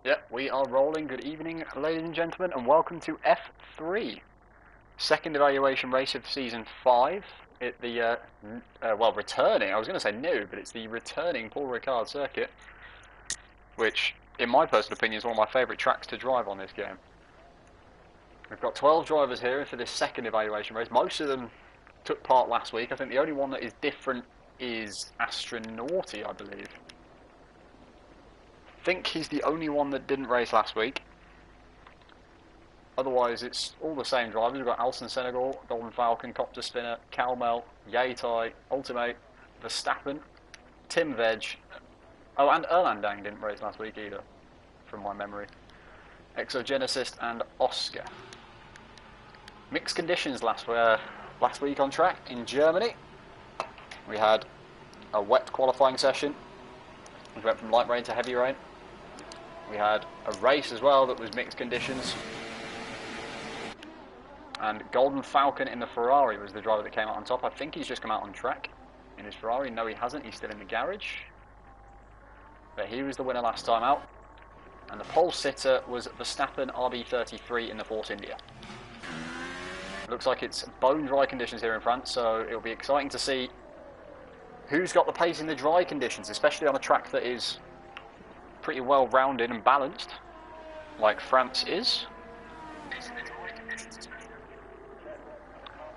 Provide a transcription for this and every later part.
Yep, we are rolling. Good evening, ladies and gentlemen, and welcome to F3, second evaluation race of Season 5 at the, returning, I was going to say new, but it's the returning Paul Ricard circuit, which, in my personal opinion, is one of my favourite tracks to drive on this game. We've got 12 drivers here for this second evaluation race. Most of them took part last week. I think the only one that is different is Astronauti, I believe. I think he's the only one that didn't race last week. Otherwise, it's all the same drivers. We've got Alson Senegal, Golden Falcon, Copter Spinner, Calmel, Yatai, Ultimate, Verstappen, Tim Veg. Oh, and Erlandang didn't race last week either, from my memory. Exogenesis and Oscar. Mixed conditions last week on track in Germany. We had a wet qualifying session. We went from light rain to heavy rain. We had a race as well that was mixed conditions. And Golden Falcon in the Ferrari was the driver that came out on top. I think he's just come out on track in his Ferrari. No, he hasn't. He's still in the garage. But he was the winner last time out. And the pole sitter was Verstappen RB33 in the Force India. Looks like it's bone dry conditions here in France, so it'll be exciting to see who's got the pace in the dry conditions, especially on a track that is pretty well rounded and balanced, like France is.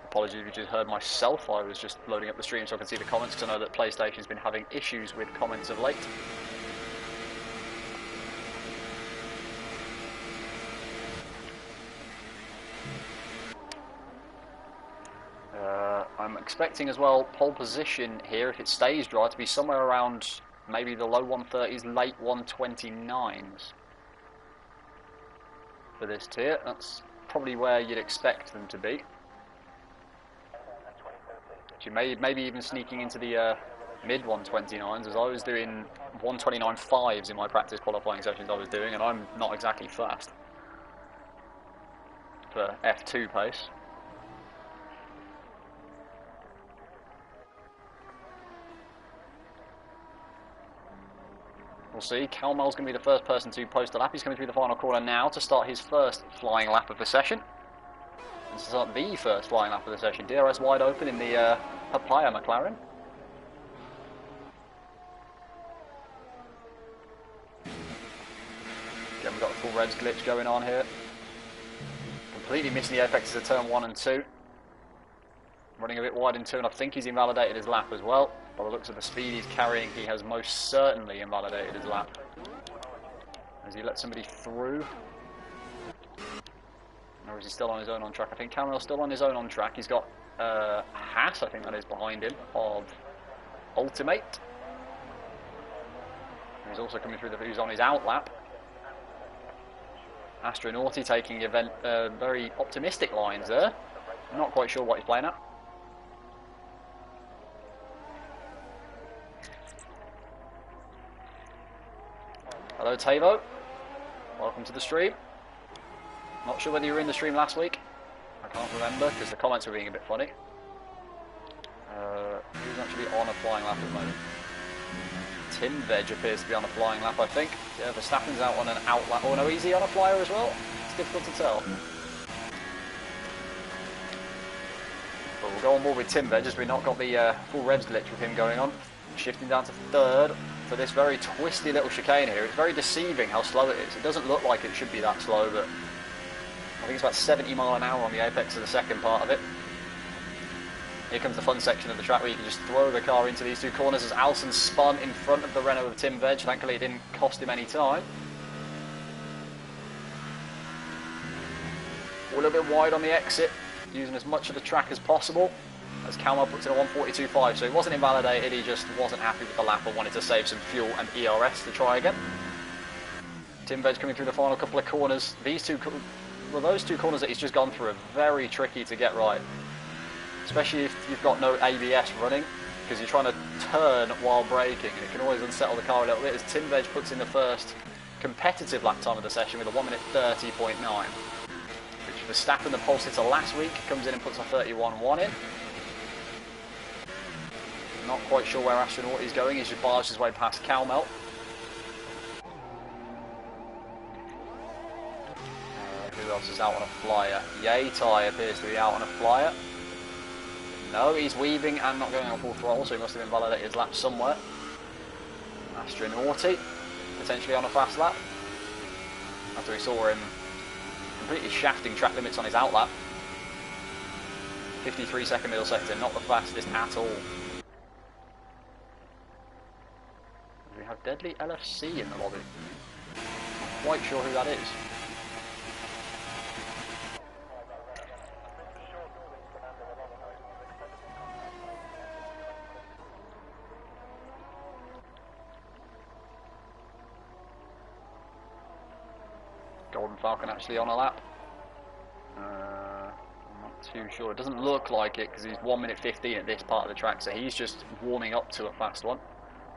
Apologies if you just heard myself. I was just loading up the stream so I can see the comments, because I know that PlayStation's been having issues with comments of late. I'm expecting as well pole position here, if it stays dry, to be somewhere around maybe the low 130s, late 129s for this tier. That's probably where you'd expect them to be. Maybe even sneaking into the mid 129s, as I was doing 129.5s in my practice qualifying sessions I was doing, and I'm not exactly fast for F2 pace. We'll see. Calmel's going to be the first person to post a lap. He's coming through the final corner now to start his first flying lap of the session. This is not the first flying lap of the session. DRS wide open in the Papaya McLaren. Again, we've got a full revs glitch going on here. Completely missing the apex of turn 1 and 2. Running a bit wide in 2, and I think he's invalidated his lap as well. By the looks of the speed he's carrying, he has most certainly invalidated his lap. As he let somebody through. Or is he still on his own on track? I think Camel's still on his own on track. He's got Haas, I think that is, behind him, of Ultimate. And he's also coming through he's on his out lap. Astronauti taking very optimistic lines there. I'm not quite sure what he's playing at. Hello Tavo, welcome to the stream. Not sure whether you were in the stream last week. I can't remember because the comments were being a bit funny. Who's actually on a flying lap at the moment? Tim Veg appears to be on a flying lap, I think. Yeah, Verstappen's out on an out lap. Oh no, is he on a flyer as well? It's difficult to tell. But we'll go on board with Tim Veg as we've not got the full revs glitch with him going on. Shifting down to third for this very twisty little chicane here. It's very deceiving how slow it is. It doesn't look like it should be that slow, but I think it's about 70 miles an hour on the apex of the second part of it. Here comes the fun section of the track where you can just throw the car into these two corners as Alson spun in front of the Renault of Tim Veg. Thankfully it didn't cost him any time. A little bit wide on the exit, using as much of the track as possible. As Calmel puts in a 142.5, so he wasn't invalidated, he just wasn't happy with the lap and wanted to save some fuel and ERS to try again. Tim Veg coming through the final couple of corners. Those two corners that he's just gone through are very tricky to get right. Especially if you've got no ABS running, because you're trying to turn while braking, and it can always unsettle the car a little bit, as Tim Veg puts in the first competitive lap time of the session with a 1:30.9. Which Verstappen, the pole sitter last week, comes in and puts a 31.1 in. Not quite sure where Astronaut is going. He's just barged his way past Calmel. Who else is out on a flyer? Yatai appears to be out on a flyer. No, he's weaving and not going on full throttle, so he must have invalidated his lap somewhere. Astronauti, potentially on a fast lap. After we saw him completely shafting track limits on his outlap. 53-second middle sector, not the fastest at all. We have Deadly LFC in the lobby. Not quite sure who that is. Golden Falcon actually on a lap. I'm not too sure. It doesn't look like it because he's 1 minute 15 at this part of the track, so he's just warming up to a fast one.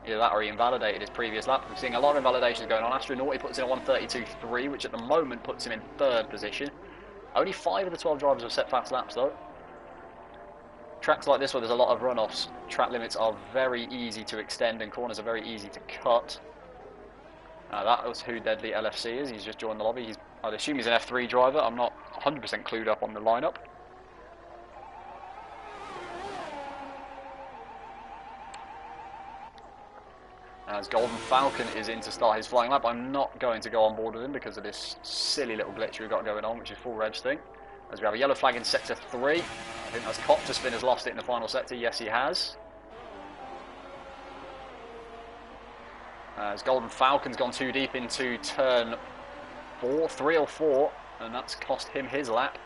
Either that or he invalidated his previous lap. We're seeing a lot of invalidations going on. Astronauti puts in a 1:32.3, which at the moment puts him in 3rd position. Only 5 of the 12 drivers have set fast laps though. Tracks like this where there's a lot of runoffs, track limits are very easy to extend and corners are very easy to cut. That was who Deadly LFC is. He's just joined the lobby. I'd assume he's an F3 driver. I'm not 100% clued up on the lineup. As Golden Falcon is in to start his flying lap, I'm not going to go on board with him because of this silly little glitch we've got going on, which is full reg thing. As we have a yellow flag in sector 3. I think that's Copter Spin has lost it in the final sector. Yes, he has. As Golden Falcon's gone too deep into turn 3 or 4, and that's cost him his lap.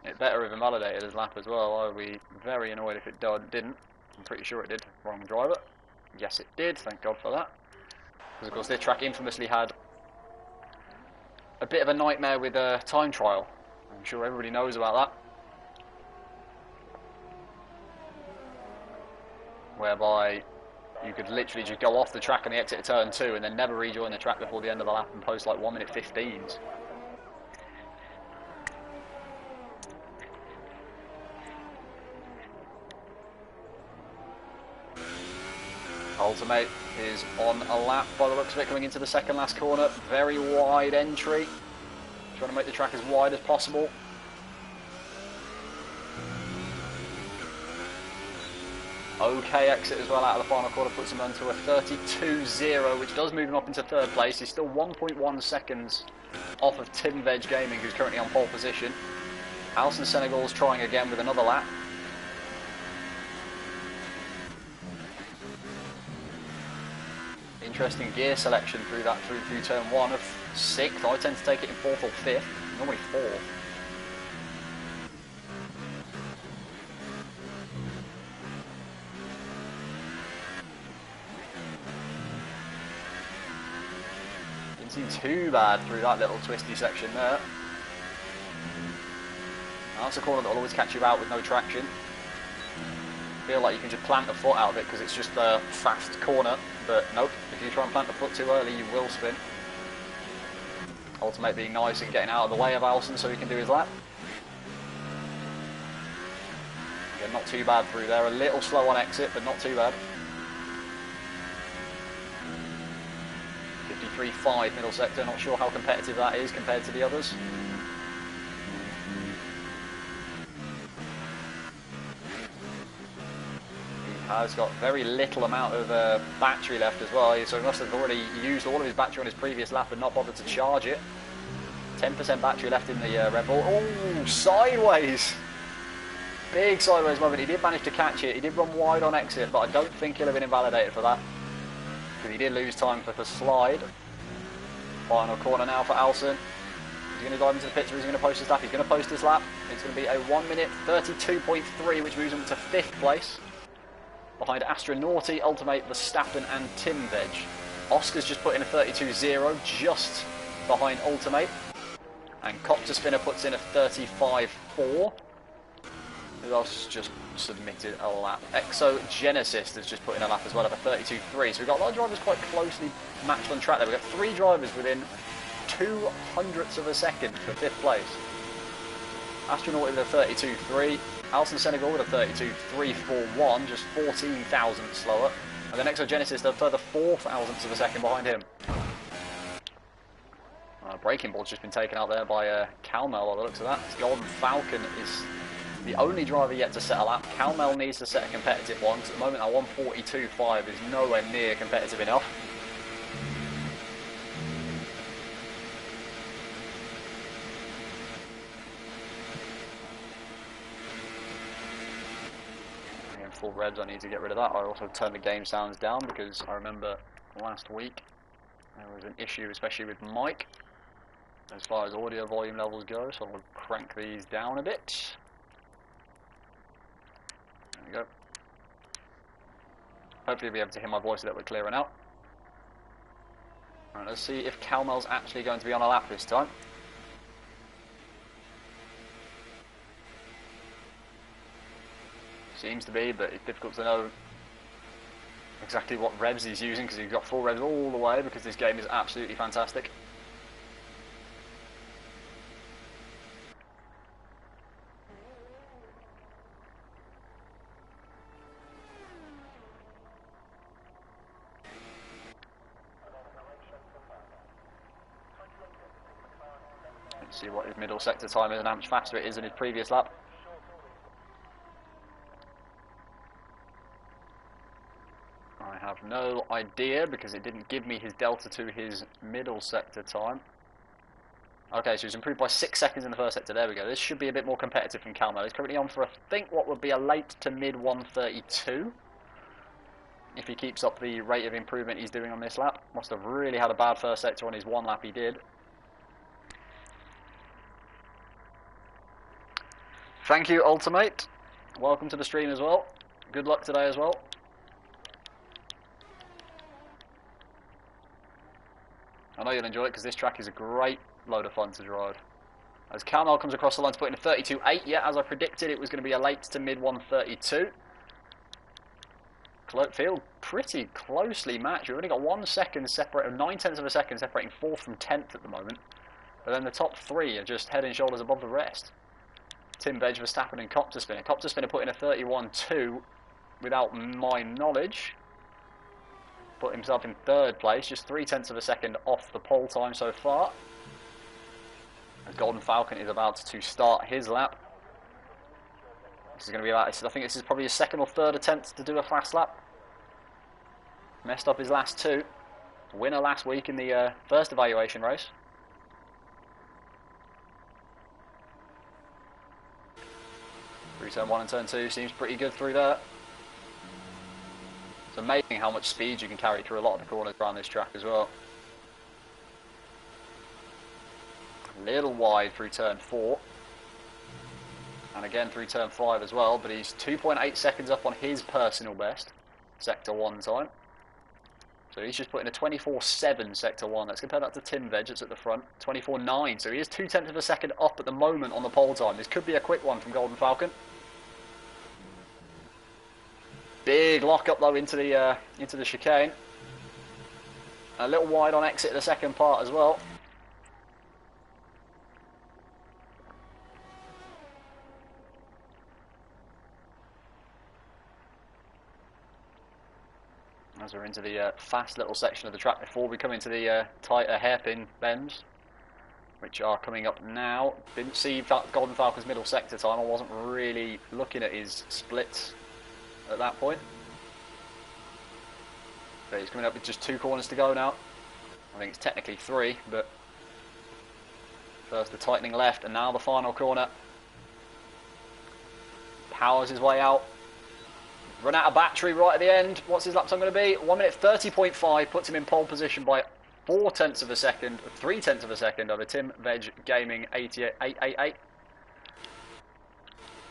It better have invalidated his lap as well. I would be very annoyed if it didn't. I'm pretty sure it did. Wrong driver. Yes, it did. Thank God for that. Because, of course, this track infamously had a bit of a nightmare with a time trial. I'm sure everybody knows about that. Whereby you could literally just go off the track on the exit of turn 2 and then never rejoin the track before the end of the lap and post like 1 minute 15s. Ultimate is on a lap by the looks of it, coming into the second last corner. Very wide entry. Trying to make the track as wide as possible. Okay exit as well out of the final quarter, puts him onto a 32.0, which does move him up into 3rd place. He's still 1.1 seconds off of Tim Veg Gaming, who's currently on pole position. Alison Senegal's trying again with another lap. Interesting gear selection through turn 1 of 6th. I tend to take it in 4th or 5th, normally 4th. Didn't seem too bad through that little twisty section there. That's a corner that will always catch you out with no traction. Feel like you can just plant a foot out of it because it's just a fast corner, but nope, if you try and plant the foot too early you will spin. Ultimate being nice and getting out of the way of Alson so he can do his lap. Again, not too bad through there, a little slow on exit but not too bad. 53.5 middle sector, not sure how competitive that is compared to the others. Has got very little amount of battery left as well, so he must have already used all of his battery on his previous lap and not bothered to charge it. 10% battery left in the Red Bull. Oh, sideways! Big sideways moment. He did manage to catch it. He did run wide on exit, but I don't think he'll have been invalidated for that, because he did lose time for the slide. Final corner now for Alson. Is he going to dive into the pits or is he going to post his lap? He's going to post his lap. It's going to be a 1 minute 32.3, which moves him to 5th place. Behind Astronauti, Ultimate, Verstappen and Tim Veg. Oscar's just put in a 32.0 just behind Ultimate. And Copter Spinner puts in a 35.4. Who else just submitted a lap? Exogenesis has just put in a lap as well of a 32.3. So we've got a lot of drivers quite closely matched on track there. We've got 3 drivers within 0.02 of a second for 5th place. Astronaut with a 32.3. Alison Senegal with a 32.341, just 14 thousandths slower. And then Exogenesis, a further 4 thousandths of a second behind him. Braking ball's just been taken out there by Calmel by the looks of that. Golden Falcon is the only driver yet to set a lap. Calmel needs to set a competitive one, because at the moment our 142.5 is nowhere near competitive enough. Again, full revs, I need to get rid of that. I also turned the game sounds down because I remember last week there was an issue, especially with Mike, as far as audio volume levels go, so I'm going to crank these down a bit. There we go. Hopefully you'll be able to hear my voice a little bit clearer now. Alright, let's see if Calmel's actually going to be on a lap this time. Seems to be, but it's difficult to know exactly what revs he's using, because he's got full revs all the way, because this game is absolutely fantastic. Let's see what his middle sector time is and how much faster it is than his previous lap. I have no idea because it didn't give me his delta to his middle sector time. Okay, so he's improved by 6 seconds in the first sector. There we go. This should be a bit more competitive from Calmel. He's currently on for, I think, what would be a late to mid 132. If he keeps up the rate of improvement he's doing on this lap. Must have really had a bad first sector on his one lap he did. Thank you, Ultimate. Welcome to the stream as well. Good luck today as well. I know you'll enjoy it because this track is a great load of fun to drive. As Calmel comes across the line to put in a 32.8, yeah, as I predicted, it was going to be a late to mid 132. Field pretty closely matched. We've only got 1 second separate, 9/10 of a second separating 4th from 10th at the moment. But then the top 3 are just head and shoulders above the rest. Tim Veg, Verstappen and Copter Spinner. Copter Spinner put in a 31.2 without my knowledge. Put himself in 3rd place, just 0.3 of a second off the pole time so far. As Golden Falcon is about to start his lap. This is going to be about, I think this is probably his 2nd or 3rd attempt to do a fast lap. Messed up his last 2. Winner last week in the first evaluation race. Through turn 1 and turn 2 seems pretty good through there. It's amazing how much speed you can carry through a lot of the corners around this track as well. A little wide through turn 4. And again through turn 5 as well, but he's 2.8 seconds up on his personal best, sector 1 time. So he's just put in a 24.7 sector 1. Let's compare that to Tim Veg, that's at the front, 24.9. So he is 0.2 of a second up at the moment on the pole time. This could be a quick one from Golden Falcon. Big lock up though into the chicane. A little wide on exit the second part as well. As we're into the fast little section of the track before we come into the tighter hairpin bends, which are coming up now. Didn't see Golden Falcon's middle sector time. I wasn't really looking at his splits at that point. But he's coming up with just 2 corners to go now. I think it's technically 3, but first the tightening left and now the final corner. Powers his way out. Run out of battery right at the end. What's his lap time going to be? 1 minute 30.5 puts him in pole position by 0.4 of a second, 0.3 of a second over Tim Veg Gaming 888.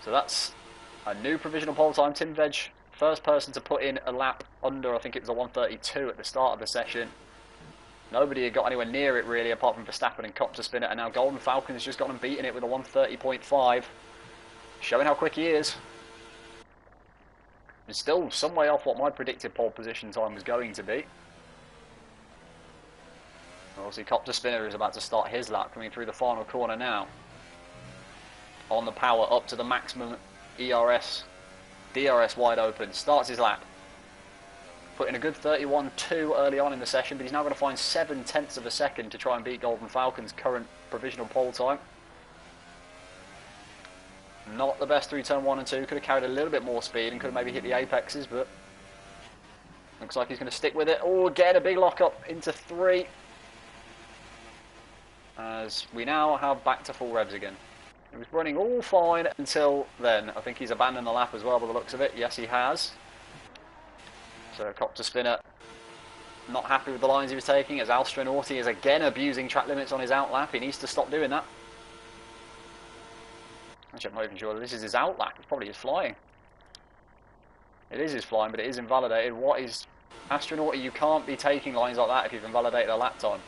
So that's a new provisional pole time. Tim Veg, first person to put in a lap under, I think it was a 132 at the start of the session. Nobody had got anywhere near it really, apart from Verstappen and Copter Spinner, and now Golden Falcon has just gone and beaten it with a 130.5, showing how quick he is. It's still some way off what my predicted pole position time was going to be. Obviously, Copter Spinner is about to start his lap, coming through the final corner now. On the power up to the maximum ERS. DRS wide open, starts his lap. Put in a good 31.2 early on in the session, but he's now going to find 7/10 of a second to try and beat Golden Falcon's current provisional pole time. Not the best through turn 1 and 2. Could have carried a little bit more speed and could have maybe hit the apexes, but looks like he's going to stick with it. Oh, again, a big lock up into 3. As we now have back to full revs again. He was running all fine until then. I think he's abandoned the lap as well by the looks of it. Yes, he has. So Copter Spinner not happy with the lines he was taking, as Astronauty is again abusing track limits on his out lap. He needs to stop doing that. Actually, I'm not even sure this is his out lap. It's probably his flying. It is his flying, but it is invalidated. What is... Astronauty, you can't be taking lines like that if you've invalidated a lap time.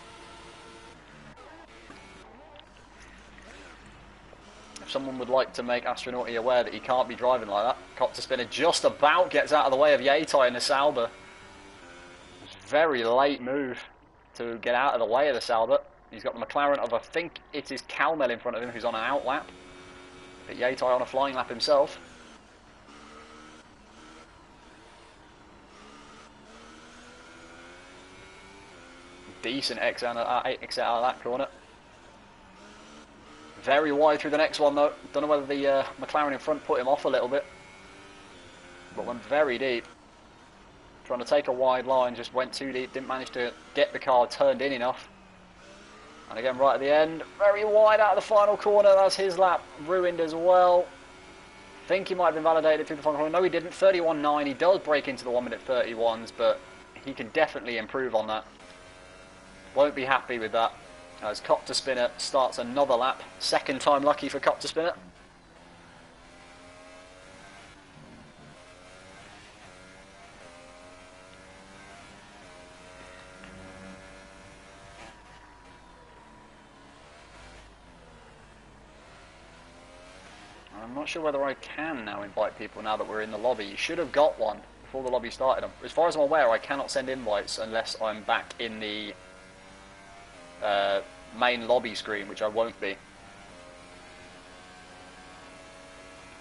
If someone would like to make Astronauty aware that he can't be driving like that, Copter Spinner just about gets out of the way of Yatai and the Sauber. Very late move to get out of the way of the Sauber. He's got the McLaren of, I think it is Calmel in front of him, who's on an out lap. But Yatai on a flying lap himself. Decent exit out of that corner. Very wide through the next one though. Don't know whether the McLaren in front put him off a little bit. But went very deep. Trying to take a wide line, just went too deep, didn't manage to get the car turned in enough. And again right at the end, very wide out of the final corner. That's his lap ruined as well. Think he might have been validated through the final corner. No, he didn't. 31.9. He does break into the 1 minute 31s, but he can definitely improve on that. Won't be happy with that. As Copter Spinner starts another lap. Second time lucky for Copter Spinner. I'm not sure whether I can now invite people now that we're in the lobby. You should have got one before the lobby started. As far as I'm aware, I cannot send invites unless I'm back in the main lobby screen, which I won't be.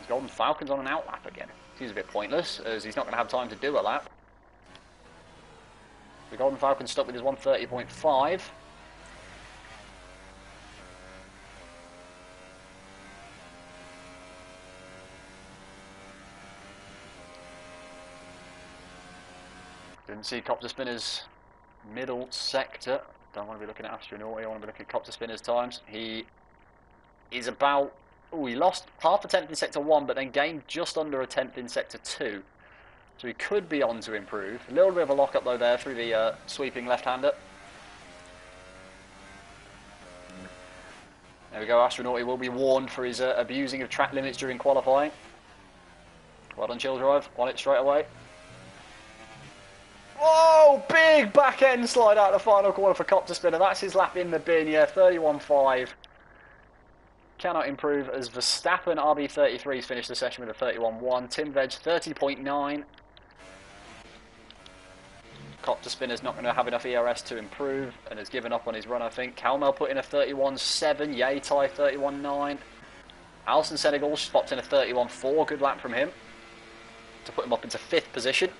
Golden Falcon's on an out lap again. Seems a bit pointless, as he's not going to have time to do a lap. The Golden Falcon's stuck with his 130.5. Didn't see Copter Spinner's middle sector. Don't want to be looking at Astronauty, I want to be looking at Copter Spinner's times. He is about... Oh, he lost half a tenth in Sector 1, but then gained just under a tenth in Sector 2. So he could be on to improve. A little bit of a lock-up, though, there through the sweeping left-hander. There we go, Astronauty will be warned for his abusing of track limits during qualifying. Well done, Chill Drive. On it straight away. Whoa! Big back end slide out of the final corner for Copter Spinner. That's his lap in the bin, yeah, 31.5. Cannot improve as Verstappen RB33's finished the session with a 31.1. Tim Veg 30.9. Copter Spinner's not going to have enough ERS to improve and has given up on his run, I think. Calmel put in a 31.7. Yatai 31.9. Alison Senegal popped in a 31.4. Good lap from him to put him up into 5th position.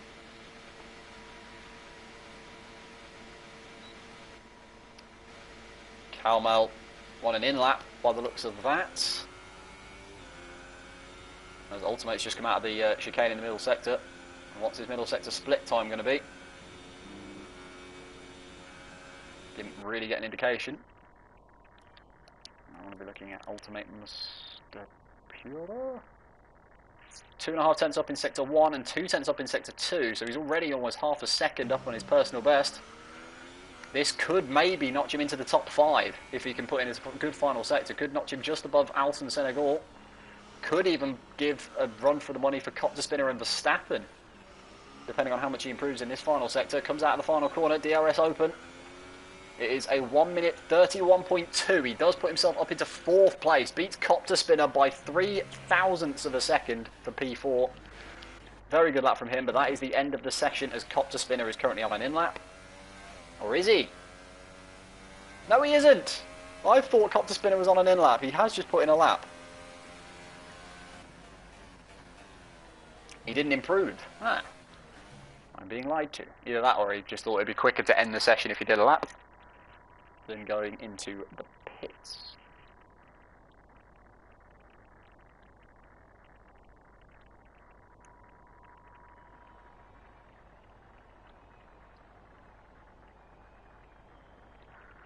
Calmel won an in-lap by the looks of that. As Ultimate's just come out of the chicane in the middle sector. And what's his middle sector split time going to be? Didn't really get an indication. I want to be looking at Ultimate Mr. Pura. 2.5 tenths up in Sector 1 and 2 tenths up in Sector 2. So he's already almost half a second up on his personal best. This could maybe notch him into the top 5 if he can put in his good final sector. Could notch him just above Alton Senegal. Could even give a run for the money for Copter Spinner and Verstappen, depending on how much he improves in this final sector. Comes out of the final corner, DRS open. It is a 1 minute 31.2. He does put himself up into 4th place. Beats Copter Spinner by 3 thousandths of a second for P4. Very good lap from him, but that is the end of the session as Copter Spinner is currently on an in-lap. Or is he? No, he isn't. I thought Copter Spinner was on an in-lap. He has just put in a lap. He didn't improve. Ah. I'm being lied to. Either that or he just thought it'd be quicker to end the session if he did a lap than going into the pits.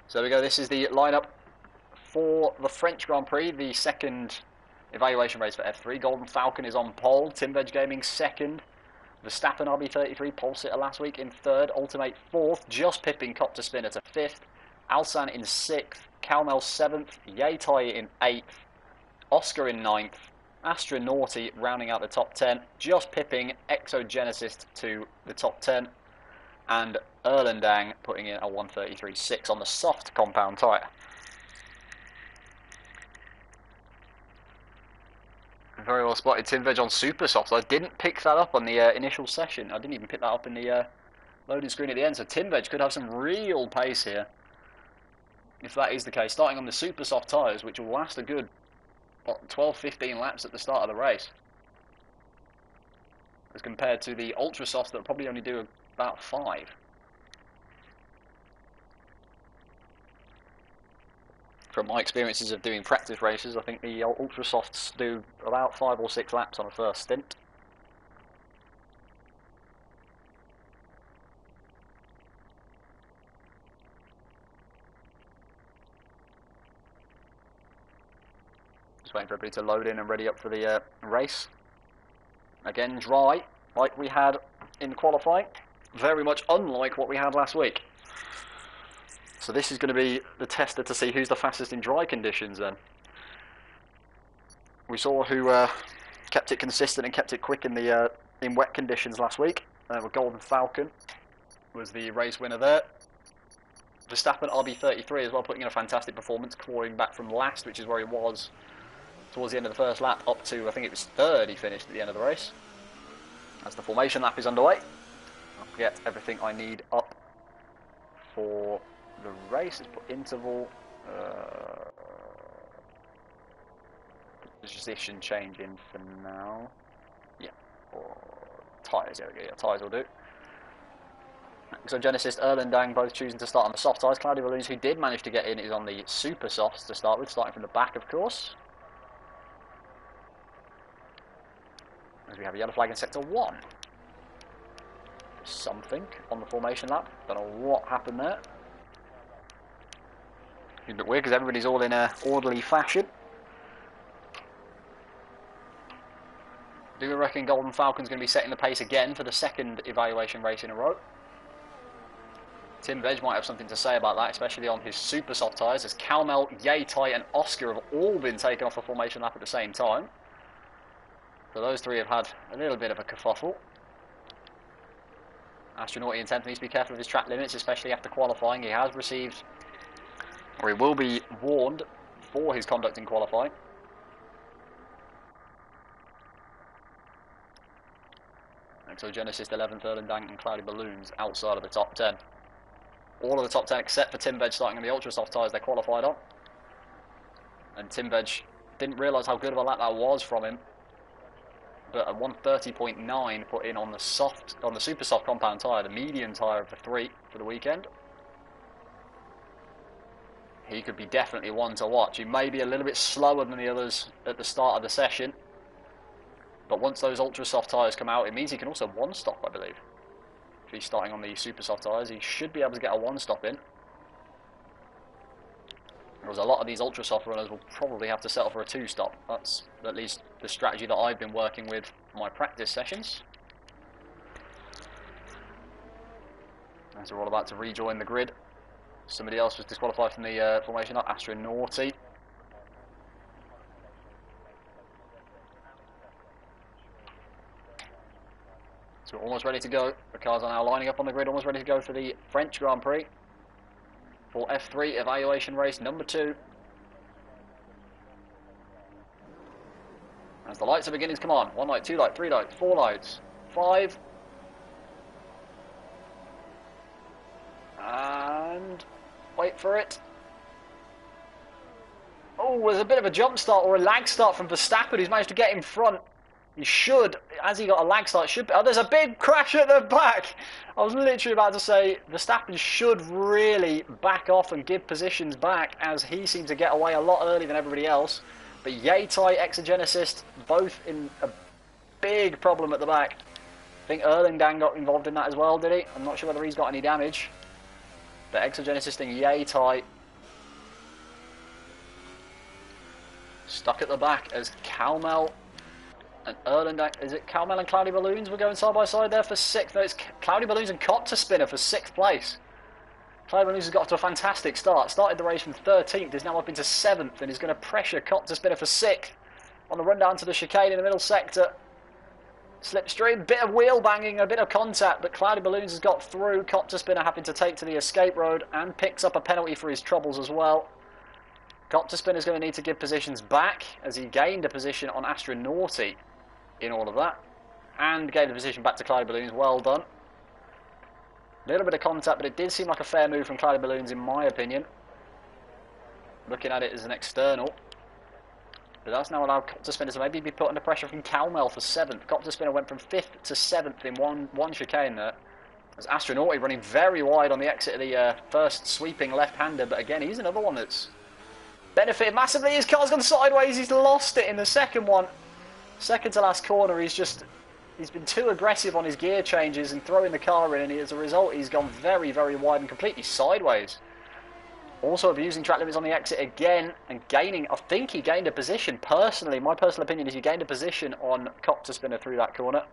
So there we go, this is the lineup for the French Grand Prix, the second evaluation race for F3. Golden Falcon is on pole, Tim Veg Gaming second, Verstappen RB33, pole sitter last week in third, Ultimate fourth, just pipping Copter Spinner to fifth, Alsan in sixth, Calmel seventh, Yatai in eighth, Oscar in ninth, Astronauti rounding out the top 10, just pipping Exogenesis to the top 10, and Erlendang putting in a 133.6 on the soft compound tyre. Very well spotted, Tim Veg on super soft. I didn't pick that up on the initial session. I didn't even pick that up in the loading screen at the end. So Tim Veg could have some real pace here, if that is the case. Starting on the super soft tyres, which will last a good 12-15 laps at the start of the race, as compared to the ultra softs that will probably only do about 5. From my experiences of doing practice races, I think the ultra softs do about 5 or 6 laps on a first stint. Just waiting for everybody to load in and ready up for the race. Again, dry, like we had in qualifying. Very much unlike what we had last week. So this is going to be the tester to see who's the fastest in dry conditions then. We saw who kept it consistent and kept it quick in the in wet conditions last week. Golden Falcon was the race winner there. Verstappen RB33 as well, putting in a fantastic performance, clawing back from last, which is where he was towards the end of the first lap, up to, I think it was third he finished at the end of the race. As the formation lap is underway, I'll get everything I need up for the race. Let's put interval, position change in for now. Yeah, or tyres, there we go, yeah, tyres will do. So Genesis, Erlendang both choosing to start on the soft tyres. Cloudy Balloons, who did manage to get in, is on the super softs to start with, starting from the back, of course. As we have a yellow flag in sector 1. Something on the formation lap. Don't know what happened there. It's a bit weird because everybody's all in a orderly fashion. Do we reckon Golden Falcon's going to be setting the pace again for the second evaluation race in a row? Tim Veg might have something to say about that, especially on his super soft tyres, as Calmel, Yatai and Oscar have all been taken off the formation lap at the same time. So those three have had a little bit of a kerfuffle. Astronauti and 10th needs to be careful of his track limits, especially after qualifying. He has received, or he will be warned for his conduct in qualifying. Exogenesis 11th, Erlendang and Cloudy Balloons outside of the top 10. All of the top 10 except for Tim Veg starting on the ultra soft tyres they qualified on. And Tim Veg didn't realise how good of a lap that was from him. But a 130.9 put in on the super soft compound tyre, the medium tyre of the 3 for the weekend. He could be definitely one to watch. He may be a little bit slower than the others at the start of the session, but once those ultra soft tyres come out, it means he can also one stop, I believe. If he's starting on the super soft tyres, he should be able to get a one stop in. Whereas a lot of these ultra soft runners will probably have to settle for a 2-stop. That's at least the strategy that I've been working with in my practice sessions. As we're all about to rejoin the grid. Somebody else was disqualified from the formation, not Astronauti. So we're almost ready to go. The cars are now lining up on the grid, almost ready to go for the French Grand Prix. For F3 evaluation race number 2. As the lights are beginning to come on. 1 light, 2 light, 3 lights, 4 lights, 5. And wait for it. Oh, there's a bit of a jump start or a lag start from Verstappen, who's managed to get in front. He should, as he got a lag start, should be. Oh, there's a big crash at the back. I was literally about to say Verstappen should really back off and give positions back, as he seemed to get away a lot earlier than everybody else. But Yatai, Exogenesis, both in a big problem at the back. I think Erlingdan got involved in that as well, did he? I'm not sure whether he's got any damage. But Exogenesis and Yatai stuck at the back as Calmel and Erlingdan. Is it Calmel and Cloudy Balloons? We're going side by side there for 6th. No, it's Cloudy Balloons and Copter Spinner for 6th place. Cloudy Balloons has got off to a fantastic start. Started the race from 13th, is now up into 7th, and is going to pressure Copter Spinner for 6th. On the run down to the chicane in the middle sector. Slipstream, bit of wheel banging, a bit of contact, but Cloudy Balloons has got through. Copter Spinner having to take to the escape road and picks up a penalty for his troubles as well. Copter Spinner's going to need to give positions back, as he gained a position on Astronauty in all of that, and gave the position back to Cloudy Balloons. Well done. A little bit of contact, but it did seem like a fair move from Cloudy Balloons in my opinion, looking at it as an external. But that's now allowed Copter Spinner to maybe be put under pressure from Calmel for 7th. Copter Spinner went from 5th to 7th in one chicane there. As Astronauty running very wide on the exit of the first sweeping left-hander, but again, he's another one that's benefited massively. His car's gone sideways, he's lost it in the second one. Second to last corner, he's been too aggressive on his gear changes and throwing the car in, and as a result, he's gone very, very wide and completely sideways. Also abusing track limits on the exit again and gaining, I think he gained a position. Personally, my personal opinion is he gained a position on Copter Spinner through that corner.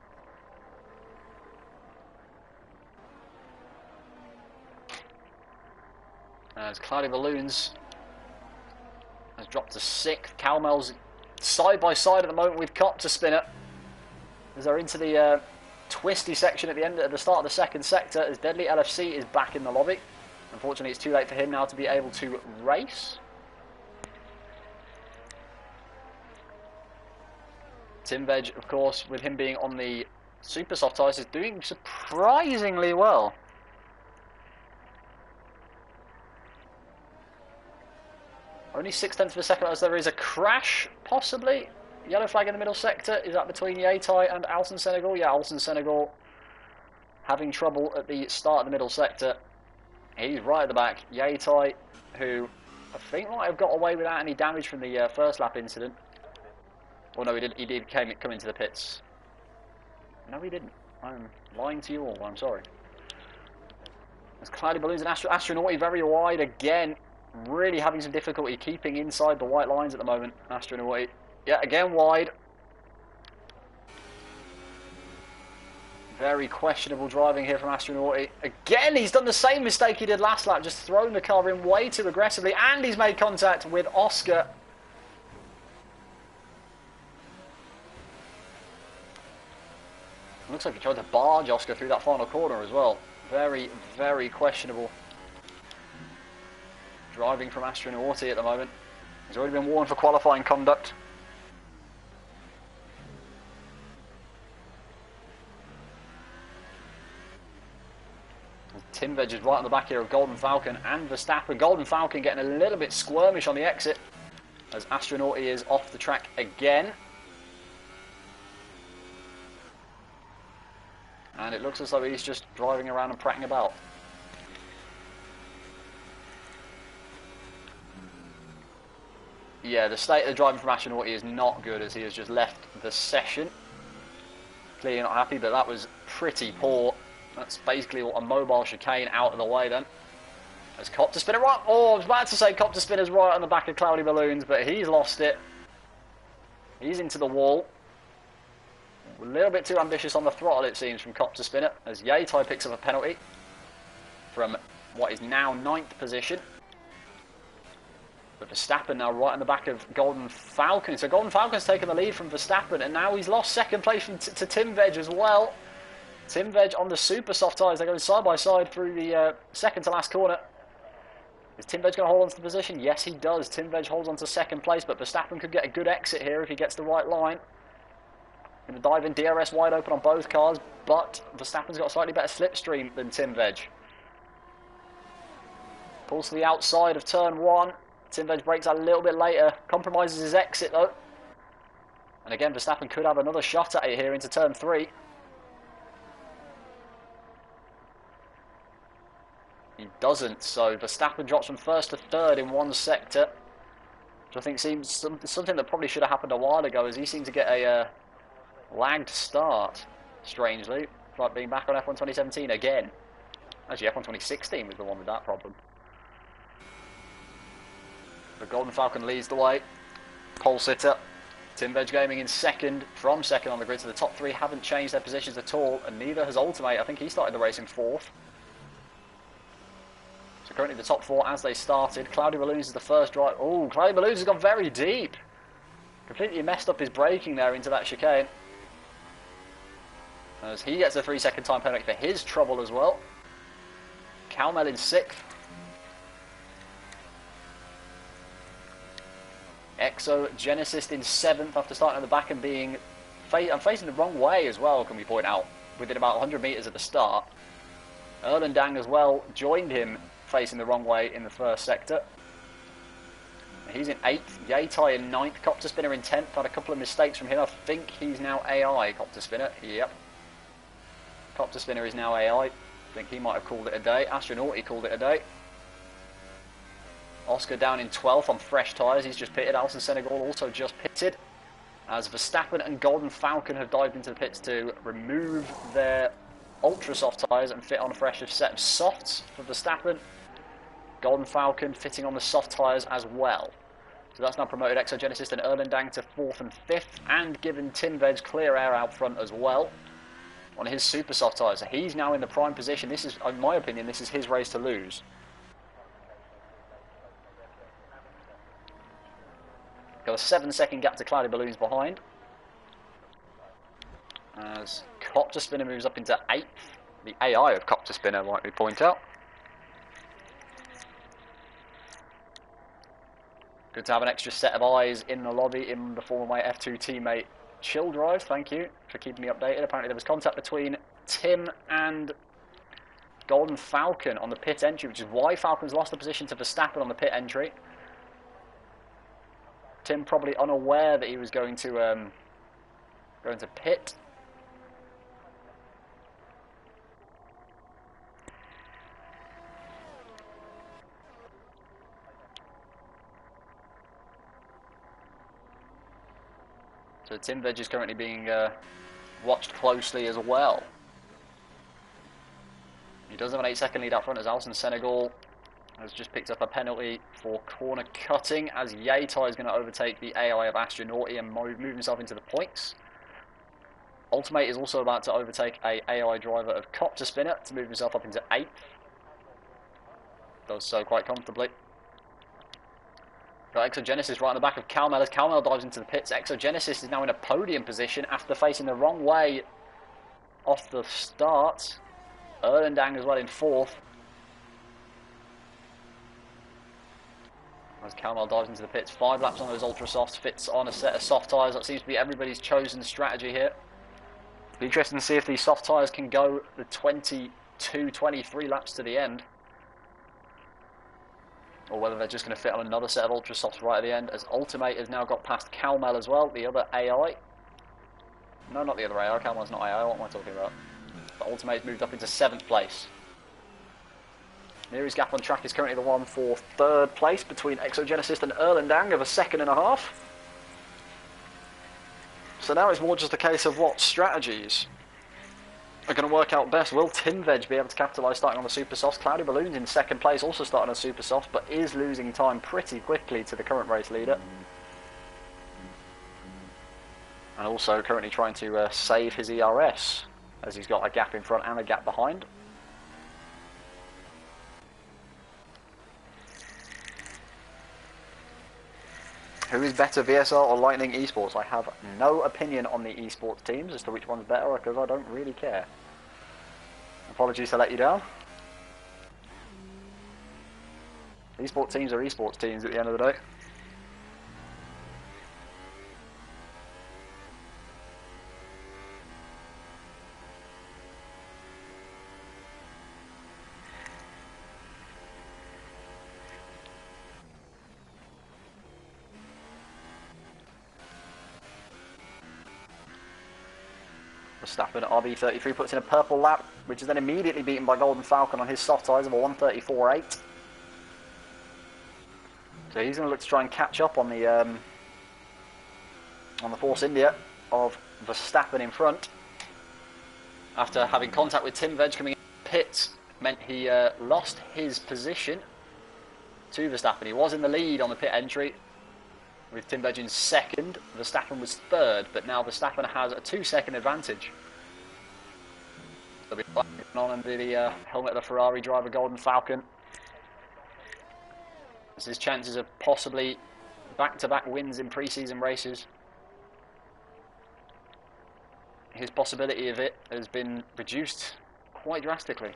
As Cloudy Balloons has dropped to 6th. Calmel's side by side at the moment with Copter Spinner, as they're into the twisty section at the end, at the start of the second sector, as Deadly LFC is back in the lobby. Unfortunately, it's too late for him now to be able to race. Tim Veg, of course, with him being on the super soft tyres, is doing surprisingly well. Only 6/10 of a second as there is a crash, possibly. Yellow flag in the middle sector. Is that between Yatai and Alton Senegal? Yeah, Alton Senegal having trouble at the start of the middle sector. He's right at the back. Yatai, who I think might have got away without any damage from the first lap incident. Oh no, he did come into the pits. No, he didn't. I'm lying to you all. I'm sorry. There's Cloudy Balloons and Astronauty very wide again. Really having some difficulty keeping inside the white lines at the moment. Astronauty, yeah, again wide. Very questionable driving here from Astronauty. Again, he's done the same mistake he did last lap, just thrown the car in way too aggressively, and he's made contact with Oscar. Looks like he tried to barge Oscar through that final corner as well. Very, very questionable driving from Astronauty at the moment. He's already been warned for qualifying conduct. Tim Veg is right on the back here of Golden Falcon and Verstappen. Golden Falcon getting a little bit squirmish on the exit as Astronauty is off the track again. And it looks as though he's just driving around and prattling about. Yeah, the state of the driving from Astronauty is not good, as he has just left the session. Clearly not happy, but that was pretty poor. That's basically a mobile chicane out of the way then. As Copter Spinner right. Oh, I was about to say Copter Spinner's right on the back of Cloudy Balloons, but he's lost it. He's into the wall. A little bit too ambitious on the throttle, it seems, from Copter Spinner, as Yatai picks up a penalty from what is now 9th position. But Verstappen now right on the back of Golden Falcon. So Golden Falcon's taken the lead from Verstappen, and now he's lost second place to Tim Veg as well. Tim Veg on the super soft tyres. They're going side by side through the second to last corner. Is Tim Veg going to hold on to the position? Yes, he does. Tim Veg holds on to second place, but Verstappen could get a good exit here if he gets the right line. Going to dive in, DRS wide open on both cars, but Verstappen's got a slightly better slipstream than Tim Veg. Pulls to the outside of turn 1. Tim Veg brakes out a little bit later. Compromises his exit though. And again, Verstappen could have another shot at it here into turn 3. He doesn't, so Verstappen drops from first to third in one sector, which I think seems something that probably should have happened a while ago, as he seemed to get a lagged start, strangely, like being back on F1 2017 again. Actually, F1 2016 was the one with that problem. The Golden Falcon leads the way. Pole sitter. Tim Veg Gaming in second, from second on the grid, so the top 3 haven't changed their positions at all, and neither has Ultimate. I think he started the race in 4th. So currently the top 4 as they started. Cloudy Balloons is the first drive. Oh, Cloudy Balloons has gone very deep. Completely messed up his braking there into that chicane. As he gets a 3-second time penalty for his trouble as well. Calmel in 6th. Exo Genesis in 7th after starting at the back and being... I'm facing the wrong way as well, can we point out, within about 100 metres at the start. Erlendang as well joined him facing the wrong way in the first sector. He's in 8th, Yatai in 9th, Copter Spinner in 10th, had a couple of mistakes from him. I think he's now AI, Copter Spinner, yep. Copter Spinner is now AI, I think he might have called it a day. Astronaut, he called it a day. Oscar down in 12th on fresh tyres, he's just pitted. Alison Senegal also just pitted. As Verstappen and Golden Falcon have dived into the pits to remove their ultra soft tyres and fit on a fresh set of softs for Verstappen. Golden Falcon fitting on the soft tyres as well. So that's now promoted Exogenesis and Erlendang to 4th and 5th, and given Tim Veg clear air out front as well on his super soft tyres. So he's now in the prime position. This is, in my opinion, this is his race to lose. Got a 7-second gap to Cloudy Balloons behind. As Copter Spinner moves up into 8th. The AI of Copter Spinner, might we point out. Good to have an extra set of eyes in the lobby in the form of my F2 teammate Chill Drive. Thank you for keeping me updated. Apparently there was contact between Tim and Golden Falcon on the pit entry, which is why Falcon's lost the position to Verstappen on the pit entry. Tim probably unaware that he was going to pit. So Tim Veg is currently being watched closely as well. He does have an 8-second lead out front as Alison Senegal has just picked up a penalty for corner cutting, as Yatai is going to overtake the AI of Astronauti and move himself into the points. Ultimate is also about to overtake a AI driver of Copter Spinner to move himself up into 8th. Does so quite comfortably. Got Exogenesis right on the back of Calmel as Calmel dives into the pits. Exogenesis is now in a podium position after facing the wrong way off the start. Erlendang as well in 4th. As Calmel dives into the pits, 5 laps on those ultra softs, fits on a set of soft tyres. That seems to be everybody's chosen strategy here. It'll be interesting to see if these soft tyres can go the 22, 23 laps to the end. Or whether they're just going to fit on another set of ultra softs right at the end, as Ultimate has now got past Calmel as well, the other AI. No, not the other AI, Calmel's not AI, what am I talking about? But Ultimate's moved up into 7th place. Nearest gap on track is currently the one for 3rd place between Exogenesis and Erlendang of a 1.5 seconds. So now it's more just a case of what strategies are going to work out best. Will Tim Veg be able to capitalise starting on the super softs? Cloudy Balloons in 2nd place, also starting on super softs, but is losing time pretty quickly to the current race leader. And also currently trying to save his ERS, as he's got a gap in front and a gap behind. Who is better, VSR or Lightning Esports? I have no opinion on the esports teams as to which one's better, because I don't really care. Apologies to let you down. Esports teams are esports teams at the end of the day. Verstappen at RB33 puts in a purple lap, which is then immediately beaten by Golden Falcon on his soft tyres of a 134.8. So he's going to look to try and catch up on the Force India of Verstappen in front. After having contact with Tim Veg coming in pits, meant he lost his position to Verstappen. He was in the lead on the pit entry with Tim Veg in second. Verstappen was third, but now Verstappen has a 2-second advantage. They'll be on under the helmet of the Ferrari driver, Golden Falcon. This is chances of possibly back-to-back wins in pre-season races. His possibility of it has been reduced quite drastically.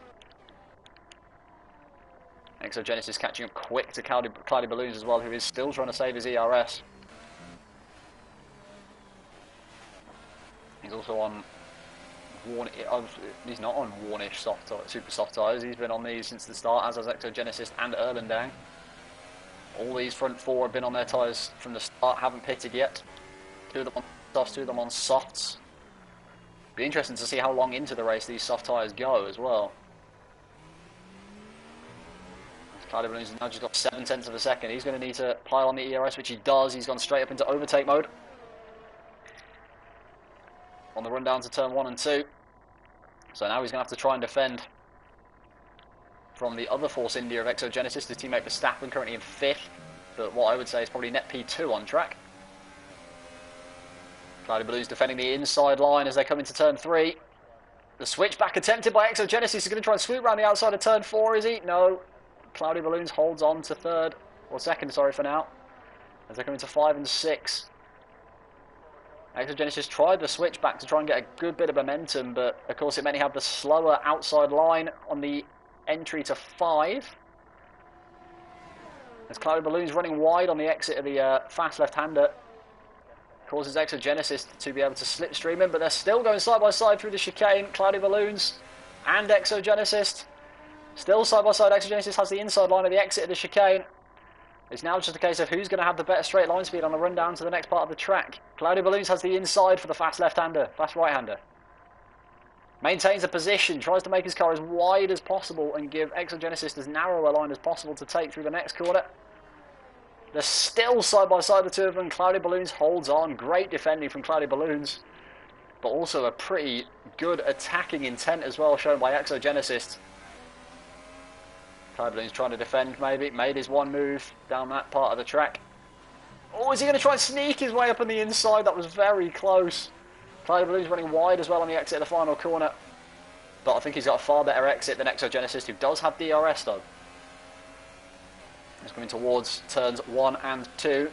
Exogenesis catching up quick to Cloudy Balloons as well, who is still trying to save his ERS. He's also on he's not on Warnish super soft tyres. He's been on these since the start, as has Exogenesis and Erlendang. All these front four have been on their tyres from the start, haven't pitted yet. 2 of them on softs, 2 of them on softs. Be interesting to see how long into the race these soft tyres go as well. Cloudy Balloons has now just got 7/10 of a second. He's going to need to pile on the ERS, which he does. He's gone straight up into overtake mode. On the run down to turn 1 and 2. So now he's going to have to try and defend from the other Force India of Exogenesis, his teammate Verstappen, currently in 5th. But what I would say is probably net P2 on track. Cloudy Balloons defending the inside line as they come into turn 3. The switchback attempted by Exogenesis. He's going to try and swoop around the outside of turn 4, is he? No. Cloudy Balloons holds on to second, for now, as they come into 5 and 6. Exogenesis tried the switch back to try and get a good bit of momentum, but of course it meant he had the slower outside line on the entry to 5. As Cloudy Balloons running wide on the exit of the fast left-hander, causes Exogenesis to be able to slipstream in, but they're still going side by side through the chicane. Cloudy Balloons and Exogenesis. Still side by side, Exogenesis has the inside line of the exit of the chicane. It's now just a case of who's going to have the better straight line speed on the run down to the next part of the track. Cloudy Balloons has the inside for the fast left-hander, fast right-hander. Maintains a position, tries to make his car as wide as possible and give Exogenesis as narrow a line as possible to take through the next corner. They're still side by side, the two of them. Cloudy Balloons holds on. Great defending from Cloudy Balloons, but also a pretty good attacking intent as well shown by Exogenesis. Cloudy Balloons trying to defend, maybe. Made his one move down that part of the track. Oh, is he going to try and sneak his way up on the inside? That was very close. Cloudy Balloons running wide as well on the exit of the final corner. But I think he's got a far better exit than Exogenesis, who does have DRS though. He's coming towards turns 1 and 2.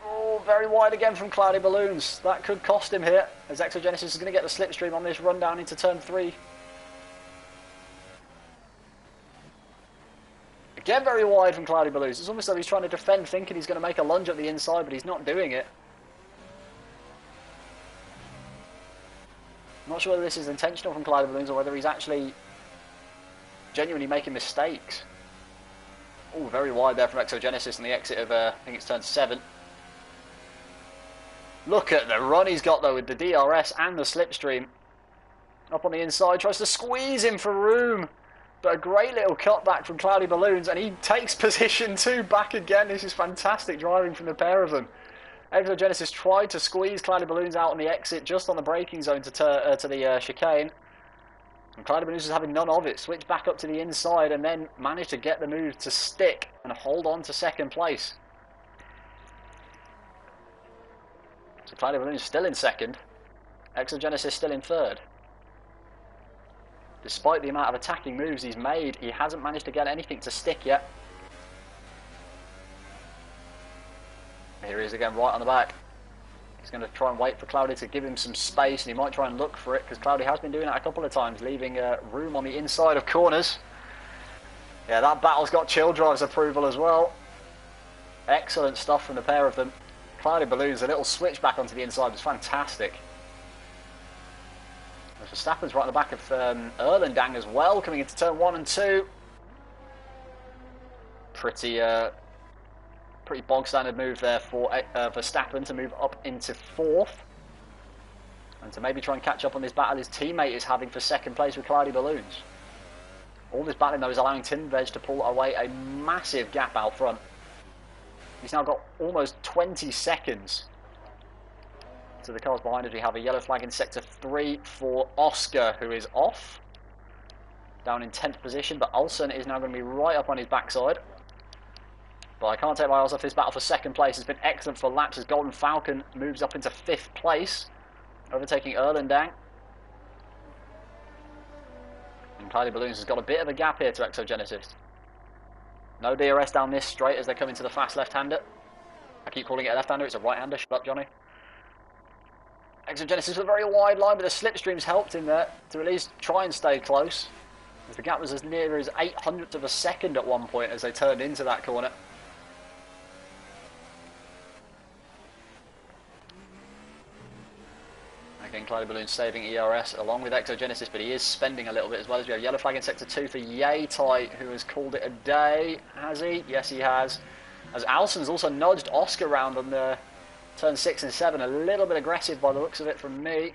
Oh, very wide again from Cloudy Balloons. That could cost him here, as Exogenesis is going to get the slipstream on this run down into turn 3. Again, very wide from Cloudy Balloons. It's almost like he's trying to defend, thinking he's going to make a lunge up the inside, but he's not doing it. I'm not sure whether this is intentional from Cloudy Balloons or whether he's actually genuinely making mistakes. Oh, very wide there from Exogenesis on the exit of, I think it's turn 7. Look at the run he's got though with the DRS and the slipstream. Up on the inside, tries to squeeze him for room. But a great little cutback from Cloudy Balloons, and he takes position 2 back again. This is fantastic driving from the pair of them. Exogenesis tried to squeeze Cloudy Balloons out on the exit, just on the braking zone to the chicane. And Cloudy Balloons is having none of it. Switch back up to the inside and then managed to get the move to stick and hold on to second place. So Cloudy Balloons still in second. Exogenesis still in third. Despite the amount of attacking moves he's made, he hasn't managed to get anything to stick yet. Here he is again, right on the back. He's going to try and wait for Cloudy to give him some space, and he might try and look for it, because Cloudy has been doing that a couple of times, leaving room on the inside of corners. Yeah, that battle's got Chill Drive's approval as well. Excellent stuff from the pair of them. Cloudy Balloons, a little switch back onto the inside was fantastic. Verstappen's right on the back of Erlendang as well, coming into turn 1 and 2. Pretty Pretty bog standard move there for Verstappen to move up into 4th. And to maybe try and catch up on this battle his teammate is having for 2nd place with Cloudy Balloons. All this battling though is allowing Tinvej to pull away a massive gap out front. He's now got almost 20 seconds to the cars behind us. We have a yellow flag in sector 3 for Oscar, who is off. Down in 10th position, but Olsen is now going to be right up on his backside. But I can't take my eyes off this battle for 2nd place. It's been excellent for laps as Golden Falcon moves up into 5th place, overtaking Erlendang. And Cloudy Balloons has got a bit of a gap here to Exogenesis. No DRS down this straight as they come into the fast left-hander. I keep calling it a left-hander, it's a right-hander. Shut up, Johnny. Exogenesis with a very wide line, but the slipstreams helped him there to at least try and stay close. As the gap was as near as 800th of a second at one point as they turned into that corner. Again, Cloudy Balloons saving ERS along with Exogenesis, but he is spending a little bit as well. As we have yellow flag in sector 2 for Yaitai, who has called it a day. Has he? Yes, he has. As Alson's also nudged Oscar round on the turn 6 and 7, a little bit aggressive by the looks of it from me.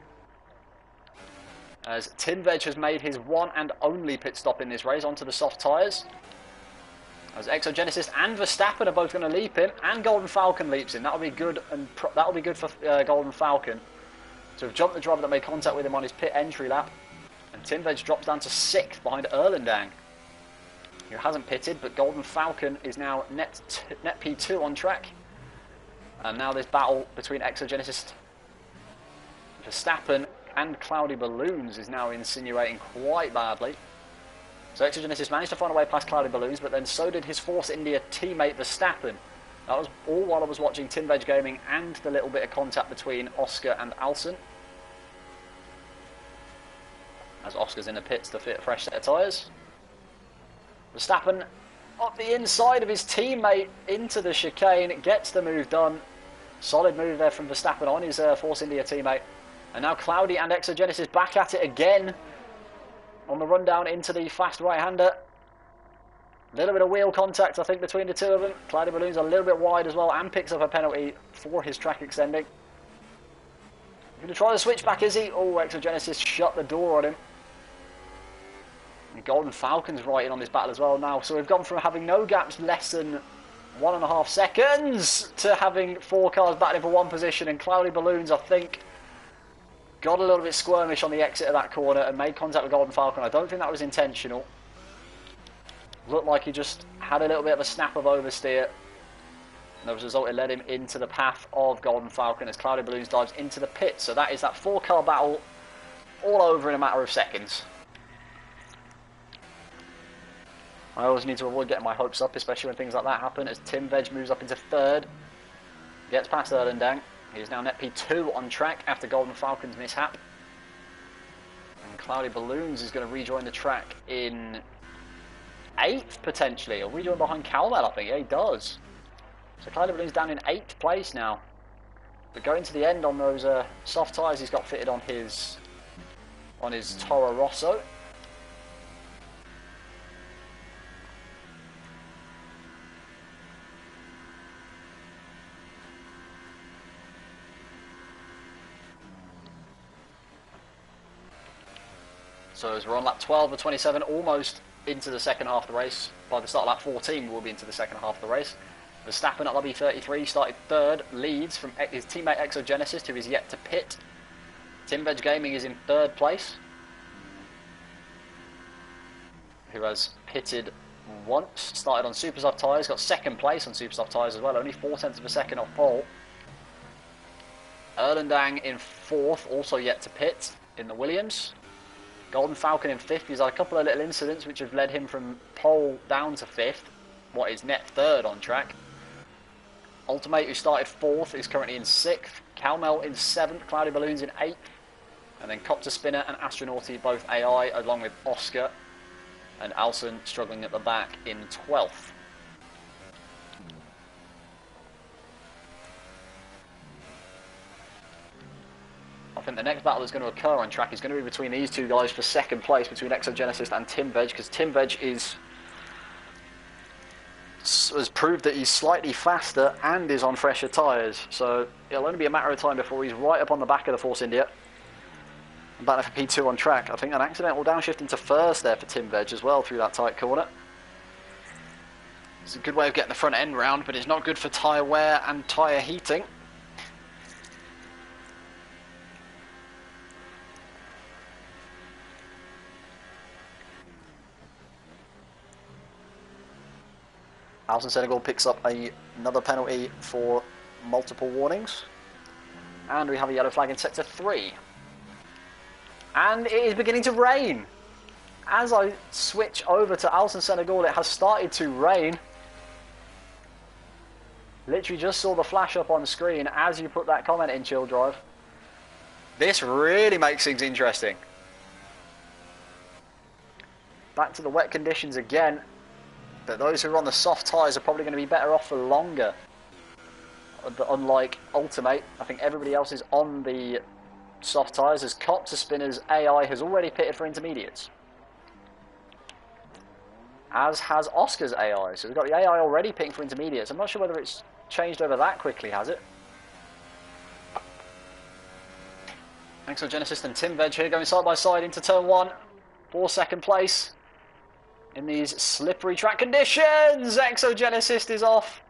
As Tinvej has made his one and only pit stop in this race onto the soft tyres. As Exogenesis and Verstappen are both going to leap in, and Golden Falcon leaps in. That'll be good, and that'll be good for Golden Falcon to have jumped the driver that made contact with him on his pit entry lap. And Tinvej drops down to 6th behind Erlendang, who hasn't pitted, but Golden Falcon is now net P2 on track. And now this battle between Exogenesis, Verstappen and Cloudy Balloons is now insinuating quite badly. So Exogenesis managed to find a way past Cloudy Balloons, but then so did his Force India teammate Verstappen. That was all while I was watching Tinvej Gaming and the little bit of contact between Oscar and Alson. As Oscar's in the pits to fit a fresh set of tyres. Verstappen up the inside of his teammate into the chicane, gets the move done. Solid move there from Verstappen on his Force India teammate. And now Cloudy and Exogenesis back at it again on the run down into the fast right-hander. A little bit of wheel contact, I think, between the two of them. Cloudy Balloons a little bit wide as well and picks up a penalty for his track extending. Going to try the switchback, is he? Oh, Exogenesis shut the door on him. And Golden Falcon's right in on this battle as well now. So we've gone from having no gaps less than 1.5 seconds to having 4 cars battling for one position. And Cloudy Balloons, I think, got a little bit squirmish on the exit of that corner and made contact with Golden Falcon. I don't think that was intentional. Looked like he just had a little bit of a snap of oversteer. And as a result, it led him into the path of Golden Falcon as Cloudy Balloons dives into the pit. So that is that 4-car battle all over in a matter of seconds. I always need to avoid getting my hopes up, especially when things like that happen, as Tinvej moves up into 3rd. Gets past Erlendang. He is now net P2 on track after Golden Falcon's mishap. And Cloudy Balloons is going to rejoin the track in 8th, potentially. He'll rejoin behind Calmel, I think. Yeah, he does. So Cloudy Balloons down in 8th place now. But going to the end on those soft tyres he's got fitted on his Toro Rosso. So as we're on lap 12 of 27, almost into the second half of the race. By the start of lap 14, we'll be into the second half of the race. Verstappen at lobby 33 started 3rd, leads from his teammate Exogenesis, who is yet to pit. Tinvej Gaming is in 3rd place, who has pitted once, started on super soft tyres, got 2nd place on super soft tyres as well, only 0.4 of a second off pole. Erlendang in 4th, also yet to pit in the Williams. Golden Falcon in 5th. He's had a couple of little incidents which have led him from pole down to 5th, what is net 3rd on track. Ultimate, who started 4th, is currently in 6th. Calmel in 7th, Cloudy Balloons in 8th. And then Copter Spinner and Astronauty, both AI, along with Oscar. And Alson struggling at the back in 12th. I think the next battle that's going to occur on track is going to be between these two guys for 2nd place, between Exogenesis and Tinvej, because Tinvej is has proved that he's slightly faster and is on fresher tyres. So it'll only be a matter of time before he's right up on the back of the Force India. And battling for P2 on track. I think an accidental downshift into first there for Tim Veg as well through that tight corner. It's a good way of getting the front end round, but it's not good for tyre wear and tyre heating. Alison Senegal picks up another penalty for multiple warnings. And we have a yellow flag in sector 3. And it is beginning to rain. As I switch over to Alison Senegal, it has started to rain. Literally just saw the flash up on the screen as you put that comment in, Chill Drive. This really makes things interesting. Back to the wet conditions again. But those who are on the soft tyres are probably going to be better off for longer. But unlike Ultimate, I think everybody else is on the soft tyres, as Copter Spinner's AI has already pitted for intermediates. As has Oscar's AI. So we've got the AI already pitting for intermediates. I'm not sure whether it's changed over that quickly, has it? Exogenesis and Tim Veg here going side by side into turn 1 for second place. In these slippery track conditions, Exogenesis is off.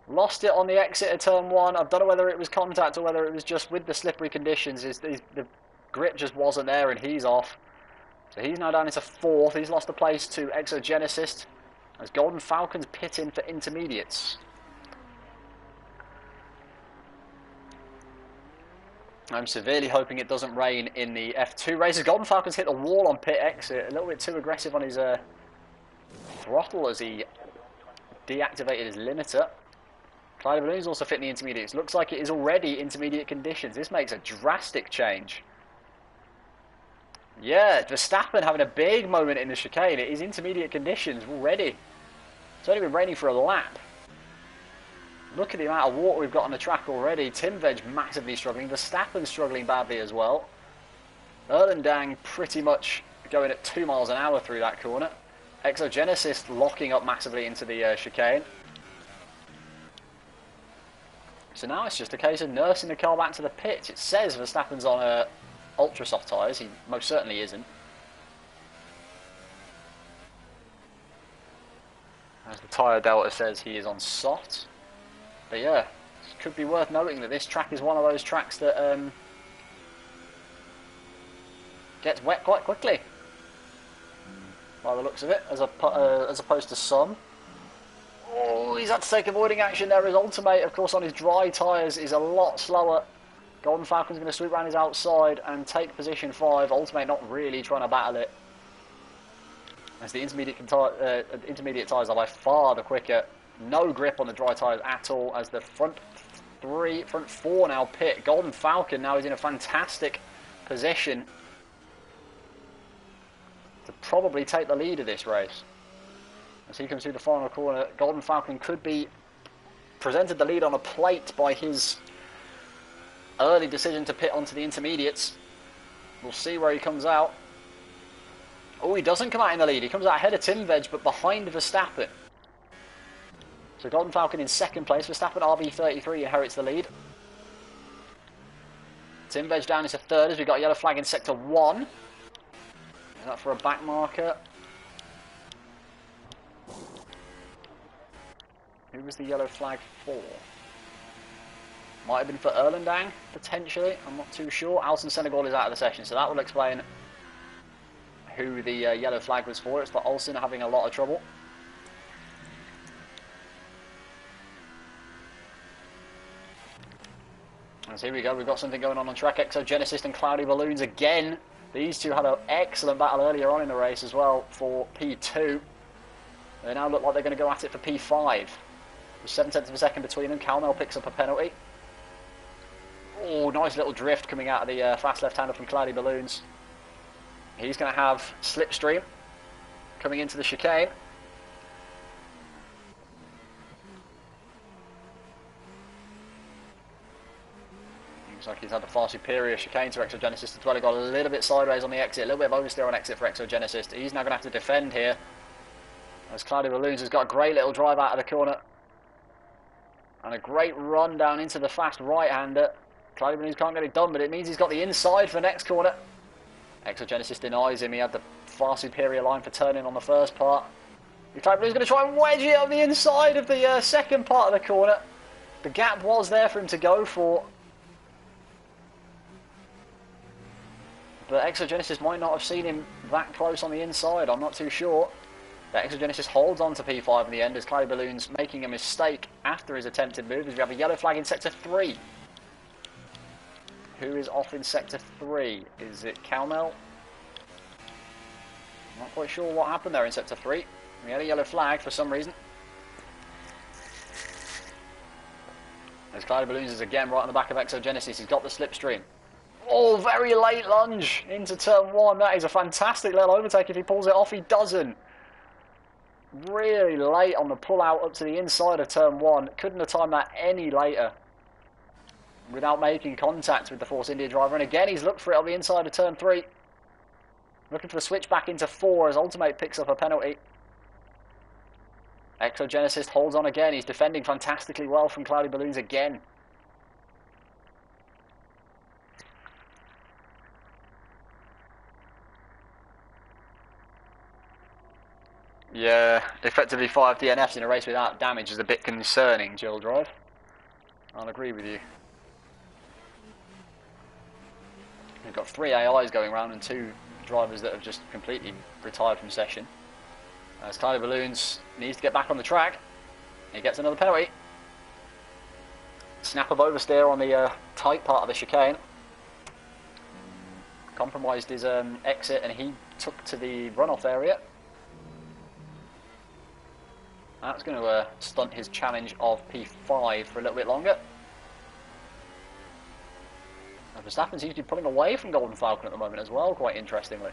Lost it on the exit of turn 1. I don't know whether it was contact or whether it was just with the slippery conditions. The grip just wasn't there and he's off. So he's now down into 4th. He's lost the place to Exogenesis as Golden Falcons pit in for intermediates. I'm severely hoping it doesn't rain in the F2 races. Golden Falcons hit the wall on pit exit. A little bit too aggressive on his throttle as he deactivated his limiter. Clyde Balloon's also fitting the intermediates. Looks like it is already intermediate conditions. This makes a drastic change. Yeah, Verstappen having a big moment in the chicane. It is intermediate conditions already. It's only been raining for a lap. Look at the amount of water we've got on the track already. Tim Veg massively struggling. Verstappen struggling badly as well. Erlendang pretty much going at 2 miles an hour through that corner. Exogenesis locking up massively into the chicane. So now it's just a case of nursing the car back to the pit. It says Verstappen's on ultra soft tyres. He most certainly isn't. As the tyre delta says, he is on soft. But yeah, it could be worth noting that this track is one of those tracks that gets wet quite quickly, by the looks of it, as opposed to some. Oh, he's had to take avoiding action there. His Ultimate, of course, on his dry tyres is a lot slower. Golden Falcon's going to sweep around his outside and take position 5. Ultimate not really trying to battle it, as the intermediate tyres are by far the quicker. No grip on the dry tyres at all, as the front 4 now pit. Golden Falcon now is in a fantastic position to probably take the lead of this race. As he comes through the final corner, Golden Falcon could be presented the lead on a plate by his early decision to pit onto the intermediates. We'll see where he comes out. Oh, he doesn't come out in the lead. He comes out ahead of Tim Veg, but behind Verstappen. So Golden Falcon in second place. Verstappen RB33 inherits the lead. Tim Veg down into 3rd as we got a yellow flag in sector 1. Is that for a back marker? Who was the yellow flag for? Might have been for Erlendang, potentially. I'm not too sure. Alison Senegal is out of the session, so that will explain who the yellow flag was for. It's for Olsen having a lot of trouble. And here we go, we've got something going on track. Exogenesis and Cloudy Balloons again. These two had an excellent battle earlier on in the race as well for P2. They now look like they're going to go at it for P5. With 7/10 of a second between them. Calmel picks up a penalty. Oh, nice little drift coming out of the fast left-hander from Cloudy Balloons. He's going to have slipstream coming into the chicane. Looks like he's had a far superior chicane to Exogenesis as well. He got a little bit sideways on the exit, a little bit of oversteer on exit for Exogenesis. He's now going to have to defend here As Cloudy Balloons has got a great little drive out of the corner. And a great run down into the fast right-hander. Cloudy Balloons can't get it done, but it means he's got the inside for next corner. Exogenesis denies him. He had the far superior line for turning on the first part. Cloudy Balloons going to try and wedge it on the inside of the second part of the corner. The gap was there for him to go for. But Exogenesis might not have seen him that close on the inside. I'm not too sure. But Exogenesis holds on to P5 in the end as Cloudy Balloons making a mistake after his attempted move. As we have a yellow flag in Sector 3. Who is off in Sector 3? Is it Calmel? Not quite sure what happened there in Sector 3. We had a yellow flag for some reason. As Cloudy Balloons is again right on the back of Exogenesis. He's got the slipstream. Oh, very late lunge into turn 1. That is a fantastic little overtake. If he pulls it off, he doesn't. Really late on the pull out up to the inside of turn 1. Couldn't have timed that any later without making contact with the Force India driver. And again, he's looked for it on the inside of turn 3. Looking for the switch back into 4 as Ultimate picks up a penalty. Exogenesis holds on again. He's defending fantastically well from Cloudy Balloons again. Yeah, effectively 5 DNFs in a race without damage is a bit concerning, Jill Drive. I'll agree with you. We've got 3 AIs going around and 2 drivers that have just completely retired from session. As Cloudy Balloons needs to get back on the track, he gets another penalty. Snap of oversteer on the tight part of the chicane. Compromised his exit and he took to the runoff area. That's going to stunt his challenge of P5 for a little bit longer. Verstappen seems to be pulling away from Golden Falcon at the moment as well, quite interestingly.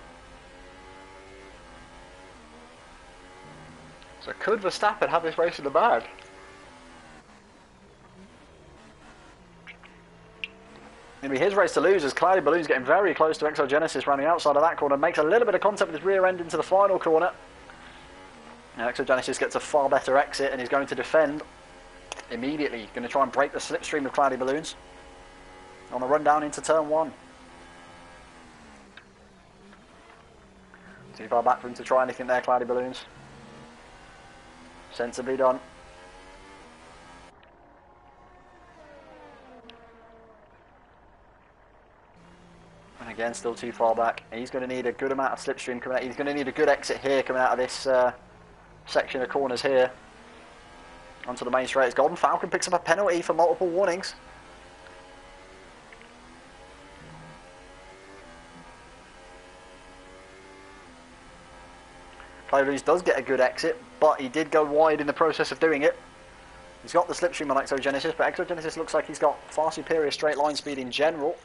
So could Verstappen have this race in the bag? It'll be his race to lose as Cloudy Balloons getting very close to Exogenesis around the outside of that corner. Makes a little bit of contact with his rear end into the final corner. Now Exogenesis gets a far better exit and he's going to defend immediately. Going to try and break the slipstream of Cloudy Balloons on the run down into turn 1. Too far back for him to try anything there, Cloudy Balloons. Sensibly done. And again, still too far back. He's going to need a good amount of slipstream coming out. He's going to need a good exit here coming out of this section of corners here. Onto the main straight. As Golden Falcon picks up a penalty for multiple warnings. Cloudy Balloons does get a good exit, but he did go wide in the process of doing it. He's got the slipstream on Exogenesis, but Exogenesis looks like he's got far superior straight line speed in general.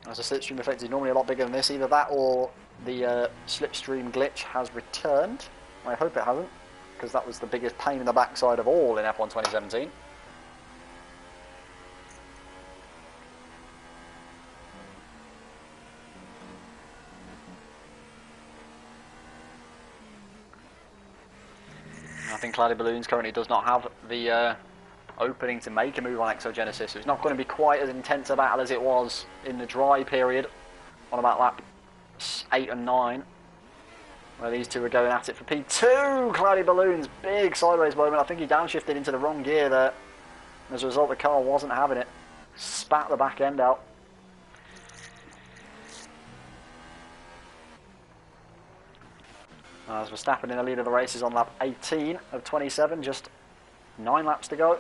As the slipstream effect is normally a lot bigger than this. Either that or the slipstream glitch has returned. I hope it hasn't, because that was the biggest pain in the backside of all in F1 2017. I think Cloudy Balloons currently does not have the opening to make a move on Exogenesis, so it's not going to be quite as intense a battle as it was in the dry period on about lap 8 and 9, where these two were going at it for P2. Cloudy Balloons, big sideways moment. I think he downshifted into the wrong gear there. As a result, the car wasn't having it. Spat the back end out. As Verstappen in the lead of the race is on lap 18 of 27, just 9 laps to go.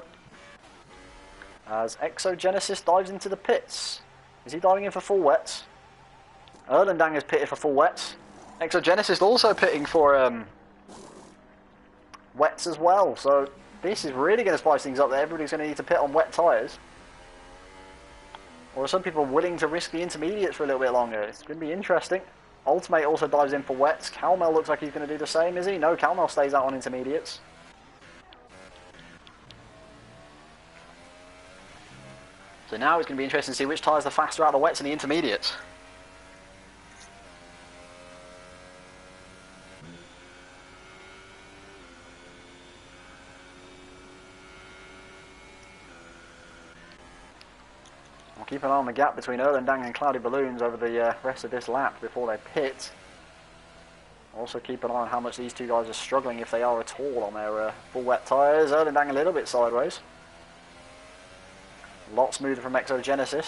As Exogenesis dives into the pits. Is he diving in for full wets? Erlendang has pitted for full wets. Exogenesis also pitting for wets as well. So this is really going to spice things up there. Everybody's going to need to pit on wet tyres. Or are some people willing to risk the intermediates for a little bit longer? It's going to be interesting. Ultimate also dives in for wets. Calmel looks like he's going to do the same, is he? No, Calmel stays out on intermediates. So now it's going to be interesting to see which tyres are faster out of the wets and the intermediates. I'll keep an eye on the gap between Erlendang and Cloudy Balloons over the rest of this lap before they pit. Also keep an eye on how much these two guys are struggling, if they are at all, on their full wet tyres. Erlendang a little bit sideways. A lot smoother from Exogenesis.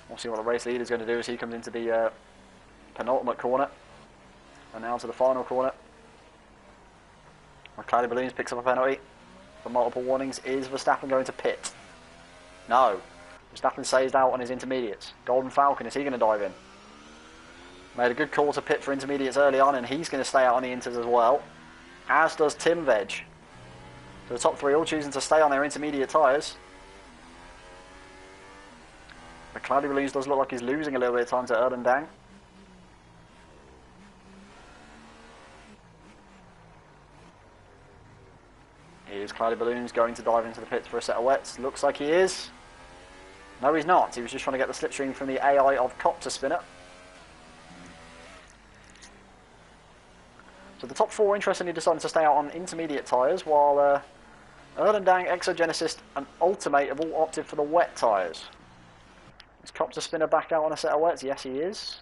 We'll see what the race leader is going to do as he comes into the penultimate corner. And now to the final corner. Where Cloudy Balloons picks up a penalty for multiple warnings. Is Verstappen going to pit? No. Verstappen stays out on his intermediates. Golden Falcon, is he going to dive in? Made a good call to pit for intermediates early on, and he's going to stay out on the inters as well. As does Tim Veg. So the top three all choosing to stay on their intermediate tyres. The Cloudy Balloons does look like he's losing a little bit of time to Erlendang. Is Cloudy Balloons going to dive into the pits for a set of wets? Looks like he is. No, he's not. He was just trying to get the slipstream from the AI of Copter Spinner. So the top four, interestingly, decided to stay out on intermediate tyres, while Erlendang, Exogenesis and Ultimate have all opted for the wet tyres. Is Copter Spinner back out on a set of wets? Yes, he is.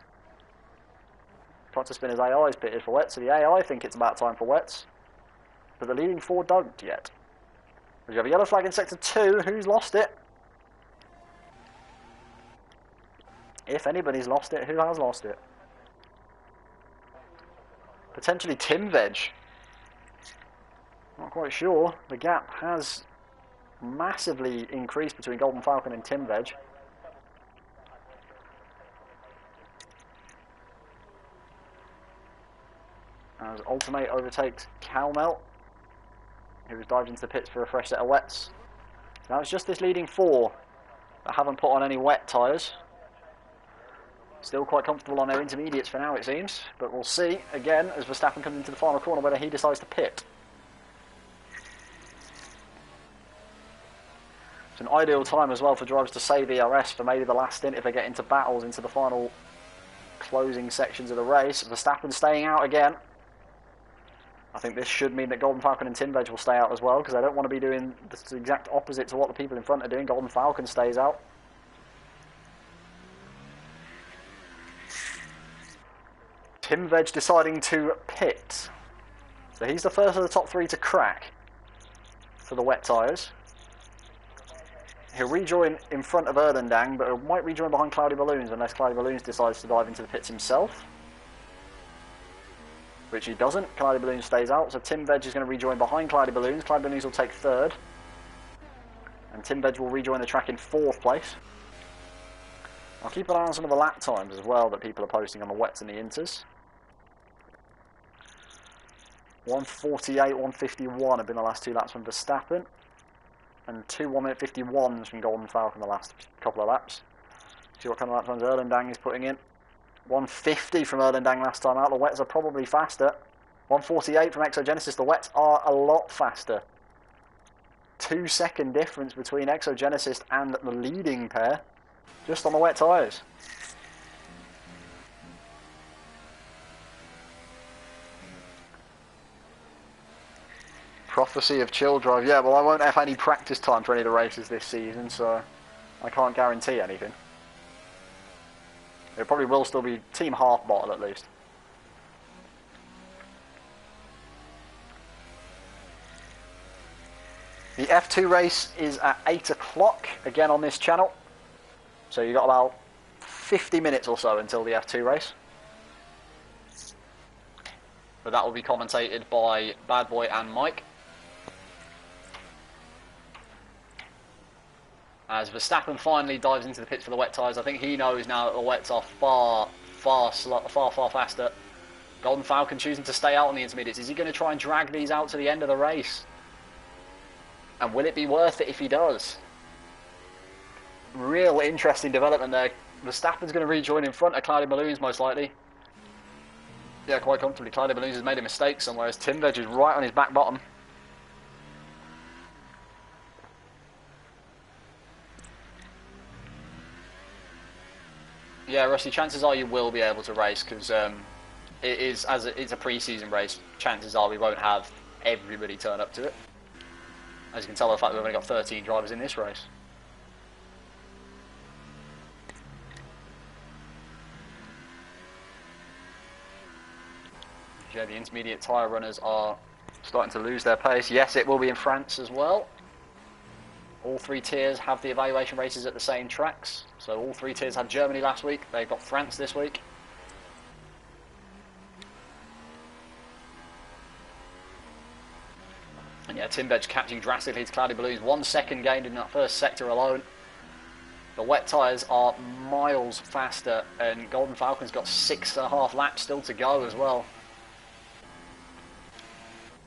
Copter Spinner's AI is pitted for wets, so the AI think it's about time for wets. But the leading four don't yet. We have a yellow flag in Sector 2. Who's lost it? If anybody's lost it, who has lost it? Potentially Tim Veg. Not quite sure. The gap has massively increased between Golden Falcon and Tim Veg. As Ultimate overtakes Calmel, who has dived into the pits for a fresh set of wets. Now it's just this leading four that haven't put on any wet tyres. Still quite comfortable on their intermediates for now, it seems. But we'll see, again, as Verstappen comes into the final corner, whether he decides to pit. It's an ideal time as well for drivers to save ERS for maybe the last stint if they get into battles into the final closing sections of the race. Verstappen staying out again. I think this should mean that Golden Falcon and Tim Veg will stay out as well, because they don't want to be doing the exact opposite to what the people in front are doing. Golden Falcon stays out. Tim Veg deciding to pit. So he's the first of the top three to crack for the wet tyres. He'll rejoin in front of Erlendang, but he might rejoin behind Cloudy Balloons unless Cloudy Balloons decides to dive into the pits himself. Which he doesn't. Cloudy Balloons stays out, so Tim Veg is going to rejoin behind Cloudy Balloons. Cloudy Balloons will take third. And Tim Veg will rejoin the track in fourth place. I'll keep an eye on some of the lap times as well that people are posting on the wets and the inters. 1:48, 1:51 have been the last two laps from Verstappen. And two 1:51s from Golden Falcon the last couple of laps. See what kind of lap times Erlendang is putting in. 1:50 from Erlendang last time out. The wets are probably faster. 1:48 from Exogenesis. The wets are a lot faster. 2-second difference between Exogenesis and the leading pair, just on the wet tyres. Prophecy of chill drive. Yeah, well, I won't have any practice time for any of the races this season, so I can't guarantee anything. It probably will still be team half bottle at least. The F2 race is at 8 o'clock, again on this channel. So you've got about 50 minutes or so until the F2 race. But that will be commentated by Bad Boy and Mike. As Verstappen finally dives into the pits for the wet tyres, I think he knows now that the wets are far faster. Golden Falcon choosing to stay out on the intermediates. Is he going to try and drag these out to the end of the race? And will it be worth it if he does? Real interesting development there. Verstappen's going to rejoin in front of Cloudy Balloons most likely. Yeah, quite comfortably. Cloudy Balloons has made a mistake somewhere as Tim Veg is right on his back bottom. Yeah, Rusty, chances are you will be able to race because it's a pre-season race. Chances are we won't have everybody turn up to it. As you can tell by the fact that we've only got 13 drivers in this race. Yeah, the intermediate tyre runners are starting to lose their pace. Yes, it will be in France as well. All three tiers have the evaluation races at the same tracks. So all three tiers had Germany last week. They've got France this week. And yeah, Timbedge catching drastically to Cloudy Balloons. 1 second gained in that first sector alone. The wet tyres are miles faster, and Golden Falcon's got 6.5 laps still to go as well.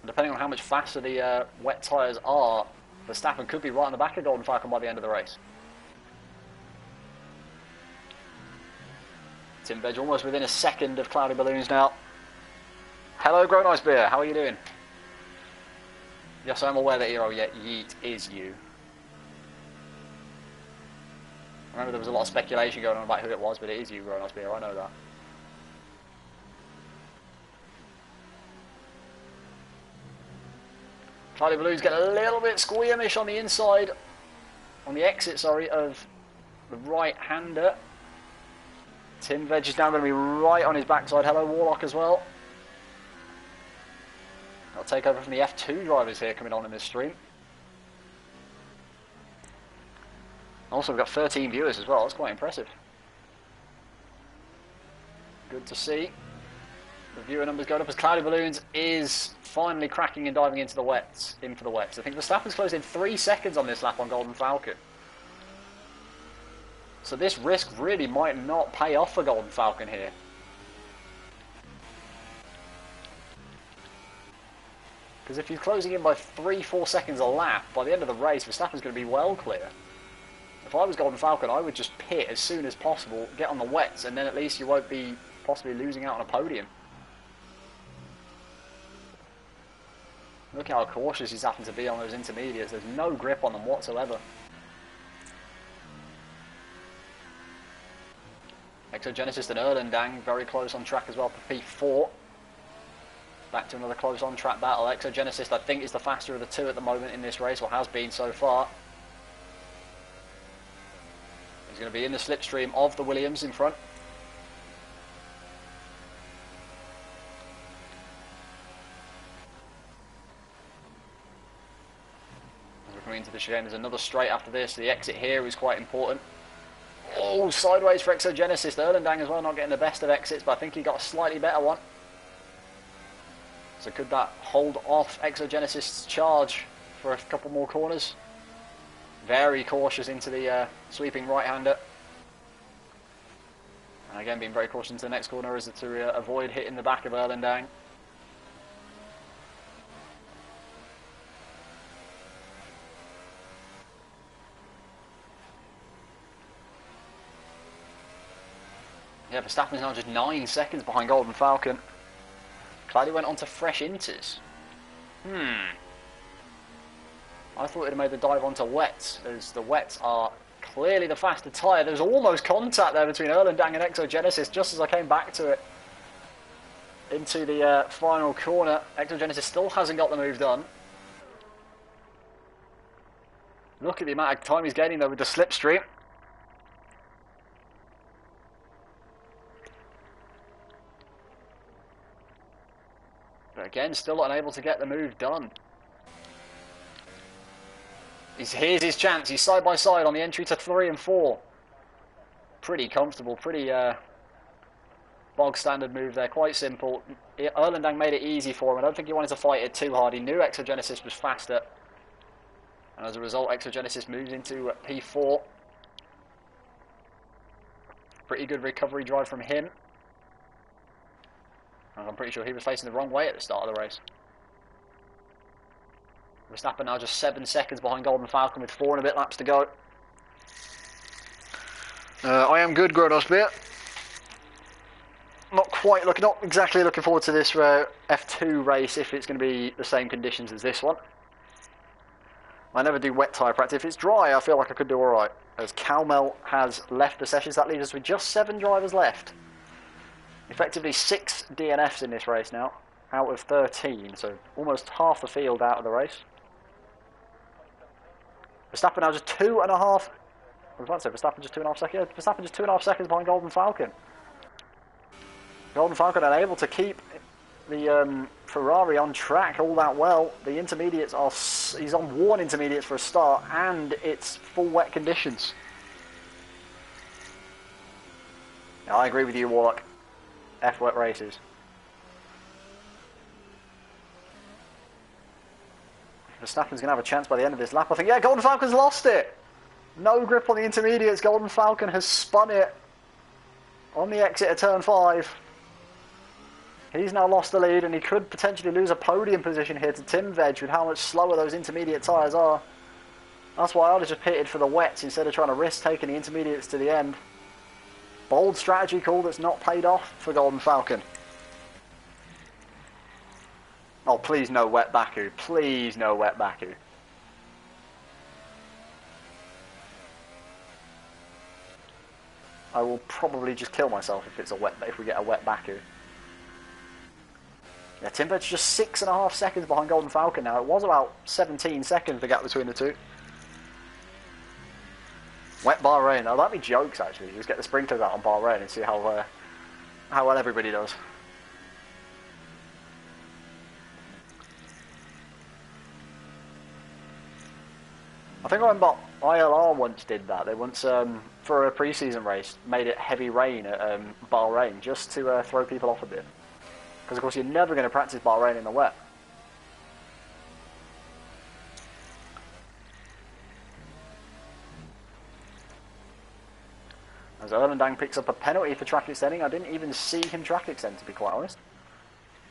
And depending on how much faster the wet tyres are, Verstappen could be right on the back of Golden Falcon by the end of the race. Timbedge almost within a second of Cloudy Balloons now. Hello, Grown Ice Beer. How are you doing? Yes, I'm aware that ERL Yeet is you. I remember there was a lot of speculation going on about who it was, but it is you, Grown Ice Beer. I know that. Cloudy Balloons get a little bit squeamish on the inside, on the exit, sorry, of the right-hander. Timbedge is now going to be right on his backside. Hello, Warlock as well. I'll take over from the F2 drivers here coming on in this stream. Also, we've got 13 viewers as well. That's quite impressive. Good to see. The viewer numbers going up as Cloudy Balloons is finally cracking and diving into the wets. In for the wets. I think Verstappen's closed in 3 seconds on this lap on Golden Falcon. So this risk really might not pay off for Golden Falcon here. Because if you're closing in by 3-4 seconds a lap, by the end of the race, Verstappen's going to be well clear. If I was Golden Falcon, I would just pit as soon as possible, get on the wets, and then at least you won't be possibly losing out on a podium. Look how cautious he's having to be on those intermediates. There's no grip on them whatsoever. Exogenesis and Erlendang very close on track as well for P4. Back to another close on track battle. Exogenesis, I think, is the faster of the two at the moment in this race, or has been so far. He's going to be in the slipstream of the Williams in front. As we're coming into the chicane, there's another straight after this. The exit here is quite important. Oh, sideways for Exogenesis. Erlendang as well, not getting the best of exits, but I think he got a slightly better one. So could that hold off Exogenesis' charge for a couple more corners? Very cautious into the sweeping right-hander. And again, being very cautious into the next corner as to avoid hitting the back of Erlendang. Yeah, Verstappen's now just 9 seconds behind Golden Falcon. Cloudy went on to fresh inters. I thought he'd have made the dive onto wets, as the wets are clearly the faster tyre. There was almost contact there between Erlendang and Exogenesis just as I came back to it. Into the final corner. Exogenesis still hasn't got the move done. Look at the amount of time he's gaining though with the slipstream. But again, still unable to get the move done. Here's his chance. He's side by side on the entry to 3 and 4. Pretty comfortable, pretty bog standard move there. Quite simple. Erlendang made it easy for him. I don't think he wanted to fight it too hard. He knew Exogenesis was faster. And as a result, Exogenesis moves into P4. Pretty good recovery drive from him. And I'm pretty sure he was facing the wrong way at the start of the race. Verstappen now just 7 seconds behind Golden Falcon with 4 and a bit laps to go. I am good, Grodos Beer. Not exactly looking forward to this F2 race if it's going to be the same conditions as this one. I never do wet tyre practice. If it's dry, I feel like I could do alright. As Calmel has left the sessions, that leaves us with just 7 drivers left. Effectively 6 DNFs in this race now, out of 13, so almost half the field out of the race. Verstappen now just 2.5. I was about to say Verstappen just 2.5 seconds. Yeah, Verstappen just 2.5 seconds behind Golden Falcon. Golden Falcon unable to keep the Ferrari on track all that well. The intermediates are... He's on worn intermediates for a start, and it's full wet conditions. Yeah, I agree with you, Warlock. F wet races. Verstappen's going to have a chance by the end of this lap, I think. Yeah, Golden Falcon's lost it. No grip on the intermediates. Golden Falcon has spun it on the exit of turn 5. He's now lost the lead, and he could potentially lose a podium position here to Tim Veg with how much slower those intermediate tyres are. That's why I'd have just pitted for the wets instead of trying to risk taking the intermediates to the end. Bold strategy call that's not paid off for Golden Falcon. Oh, please no wet Baku. Please no wet Baku. I will probably just kill myself if we get a wet Baku. Yeah, Tim Veg's just 6.5 seconds behind Golden Falcon now. It was about 17 seconds the gap between the two. Wet Bahrain. Oh, that'd be jokes actually. Just get the sprinklers out on Bahrain and see how well everybody does. I think I remember ILR once did that. They once, for a pre-season race, made it heavy rain at Bahrain just to throw people off a bit. Because of course you're never going to practice Bahrain in the wet. As Erlendang picks up a penalty for track extending. I didn't even see him track extend, to be quite honest.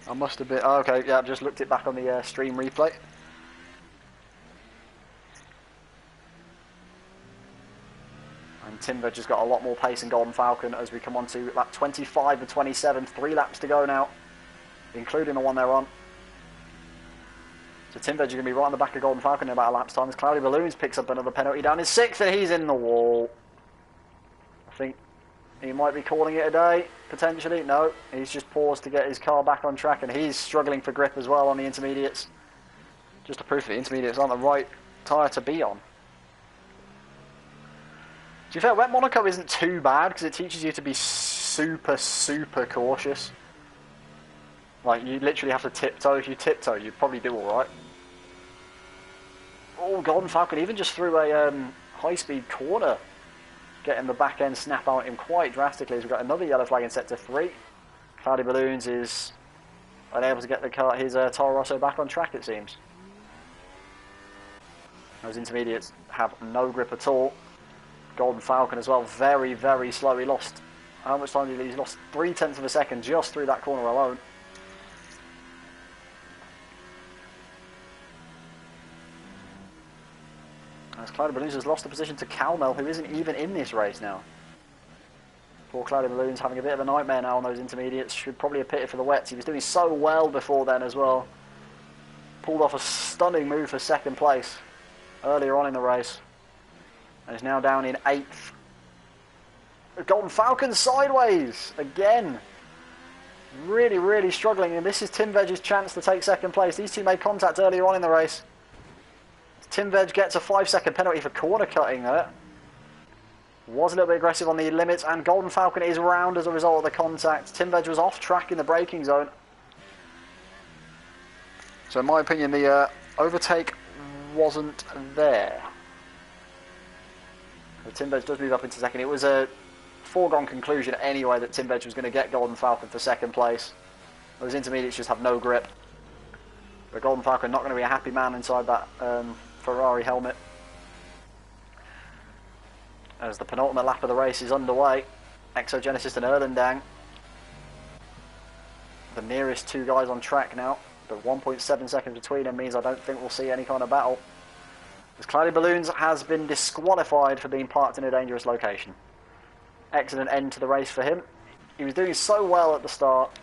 I must have been... Oh, okay, yeah, I've just looked it back on the stream replay. And Tim Veg has got a lot more pace than Golden Falcon as we come on to lap 25 and 27. 3 laps to go now, including the one they're on. So Tim Veg is going to be right on the back of Golden Falcon in about a lap's time as Cloudy Balloons picks up another penalty down in 6th, and he's in the wall. I think he might be calling it a day, potentially. No, he's just paused to get his car back on track, and he's struggling for grip as well on the intermediates. Just a proof that the intermediates aren't the right tyre to be on. To be fair, Wet Monaco isn't too bad because it teaches you to be super, super cautious. Like, you literally have to tiptoe. If you tiptoe, you'd probably do alright. Oh, Golden Falcon even just threw a high-speed corner, getting the back end snap out him quite drastically as we've got another yellow flag in sector 3. Cloudy Balloons is unable to get the car, his Toro Rosso back on track, it seems. Those intermediates have no grip at all. Golden Falcon as well, very, very slow. He lost, how much time did he lose? He lost 0.3 of a second just through that corner alone. As Cloudy Balloons has lost the position to Calmel, who isn't even in this race now. Poor Cloudy Balloons having a bit of a nightmare now on those intermediates. Should probably have pitted for the wets. He was doing so well before then as well. Pulled off a stunning move for second place earlier on in the race. And is now down in 8th. Golden Falcon sideways again. Really, really struggling. And this is Tim Veg's chance to take second place. These two made contact earlier on in the race. Tim Veg gets a 5-second penalty for corner cutting there. Was a little bit aggressive on the limits, and Golden Falcon is round as a result of the contact. Tim Veg was off track in the braking zone. So in my opinion, the overtake wasn't there. So Tim Veg does move up into second. It was a foregone conclusion anyway that Tim Veg was going to get Golden Falcon for second place. Those intermediates just have no grip. But Golden Falcon not going to be a happy man inside that Ferrari helmet. As the penultimate lap of the race is underway, Exogenesis and Erlendang, the nearest two guys on track now, but 1.7 seconds between them means I don't think we'll see any kind of battle. As Cloudy Balloons has been disqualified for being parked in a dangerous location. Excellent end to the race for him. He was doing so well at the start,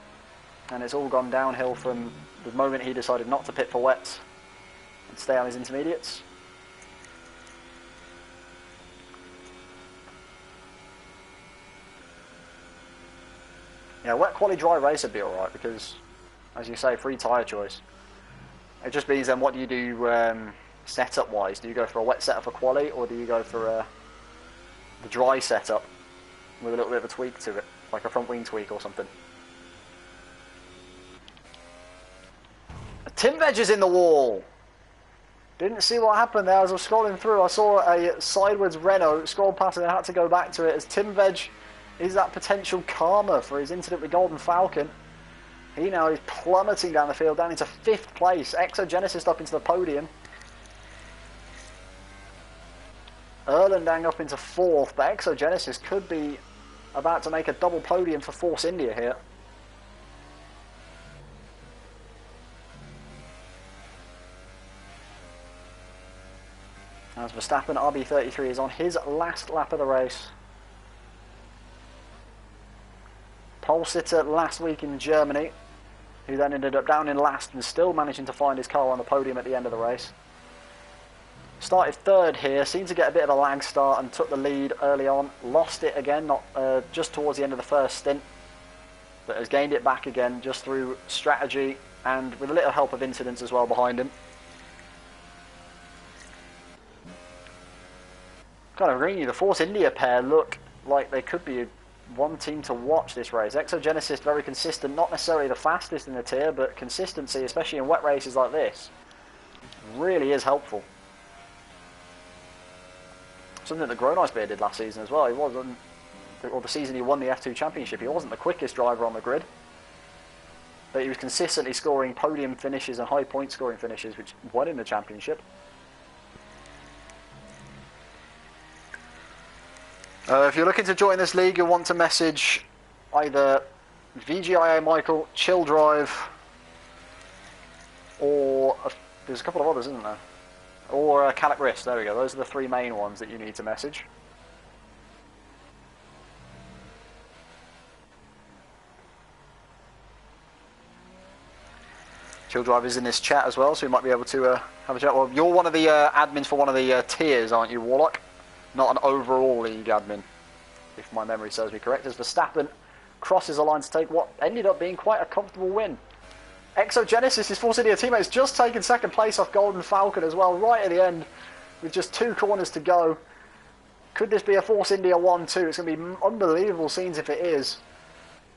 and it's all gone downhill from the moment he decided not to pit for wets and stay on his intermediates. Yeah, wet quali dry race would be alright because, as you say, free tyre choice. It just means then what do you do setup wise? Do you go for a wet setup for quali, or do you go for the dry setup with a little bit of a tweak to it, like a front wing tweak or something? Tim Veg is in the wall. Didn't see what happened there as I was scrolling through. I saw a sideways Renault, scrolled past it and I had to go back to it, as Tim Veg is that potential karma for his incident with Golden Falcon. He now is plummeting down the field, down into 5th place. Exogenesis up into the podium. Erlendang up into 4th, but Exogenesis could be about to make a double podium for Force India here. As Verstappen, RB33, is on his last lap of the race. Pole sitter last week in Germany, who then ended up down in last and still managing to find his car on the podium at the end of the race. Started 3rd here, seemed to get a bit of a lag start and took the lead early on. Lost it again, not just towards the end of the first stint, but has gained it back again just through strategy and with a little help of incidents as well behind him. Kind of agree, the Force India pair look like they could be one team to watch this race. Exogenesis very consistent, not necessarily the fastest in the tier, but consistency, especially in wet races like this, really is helpful. Something that Gronisbeer did last season as well. He wasn't, or the season he won the F2 Championship, he wasn't the quickest driver on the grid, but he was consistently scoring podium finishes and high point scoring finishes, which won in the championship. If you're looking to join this league, you'll want to message either VGIA Michael, Chill Drive, or there's a couple of others, isn't there? Or Calic Risk. There we go. Those are the 3 main ones that you need to message. Chill Drive is in this chat as well, so you might be able to have a chat. Well, you're one of the admins for one of the tiers, aren't you, Warlock? Not an overall league admin, if my memory serves me correct, as Verstappen crosses the line to take what ended up being quite a comfortable win. Exogenesis, his Force India teammates, just taken 2nd place off Golden Falcon as well, right at the end, with just 2 corners to go. Could this be a Force India 1-2? It's going to be unbelievable scenes if it is.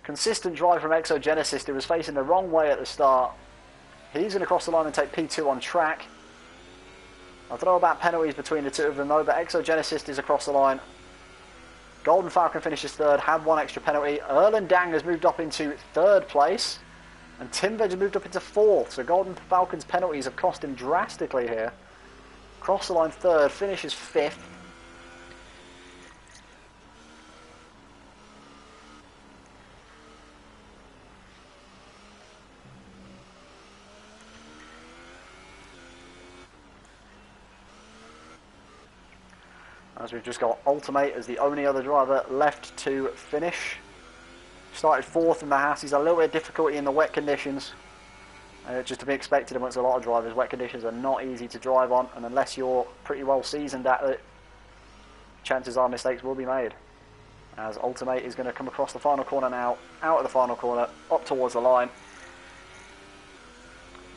Consistent drive from Exogenesis, who was facing the wrong way at the start. He's going to cross the line and take P2 on track. I don't know about penalties between the two of them though, but Exogenesis is across the line. Golden Falcon finishes 3rd, had 1 extra penalty. Erlendang has moved up into 3rd place, and Tim Veg has moved up into 4th, so Golden Falcon's penalties have cost him drastically here. Cross the line 3rd, finishes 5th. As we've just got Ultimate as the only other driver left to finish. Started 4th in the Haas. He's a little bit of difficulty in the wet conditions. Just to be expected amongst a lot of drivers. Wet conditions are not easy to drive on, and unless you're pretty well seasoned at it, chances are mistakes will be made. As Ultimate is going to come across the final corner now, out of the final corner, up towards the line,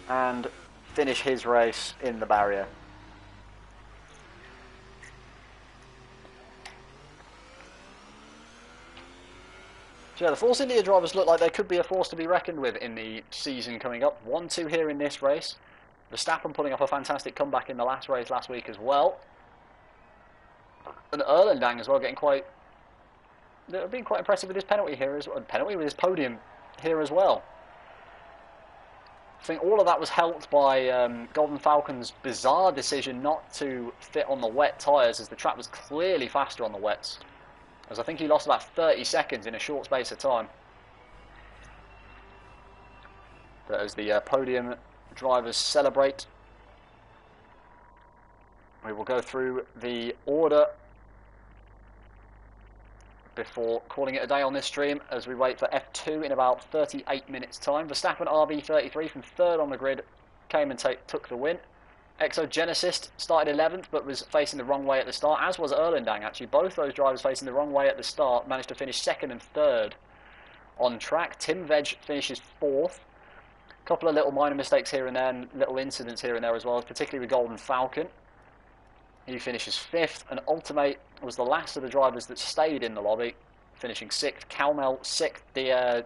and finish his race in the barrier. So yeah, the Force India drivers look like they could be a force to be reckoned with in the season coming up. 1-2 here in this race. Verstappen pulling off a fantastic comeback in the last race last week as well. And Erlendang as well being quite impressive with his penalty here as well. Penalty with his podium here as well. I think all of that was helped by Golden Falcon's bizarre decision not to fit on the wet tyres, as the track was clearly faster on the wets. As I think he lost about 30 seconds in a short space of time. But as the podium drivers celebrate, we will go through the order before calling it a day on this stream, as we wait for F2 in about 38 minutes time. Verstappen RB33 from 3rd on the grid came and took the win. Exogenesis started 11th but was facing the wrong way at the start, as was Erlendang actually. Both those drivers facing the wrong way at the start managed to finish 2nd and 3rd on track. Tim Veg finishes 4th. A couple of little minor mistakes here and there, and little incidents here and there as well, particularly with Golden Falcon. He finishes 5th, and Ultimate was the last of the drivers that stayed in the lobby, finishing 6th. Calmel 6th,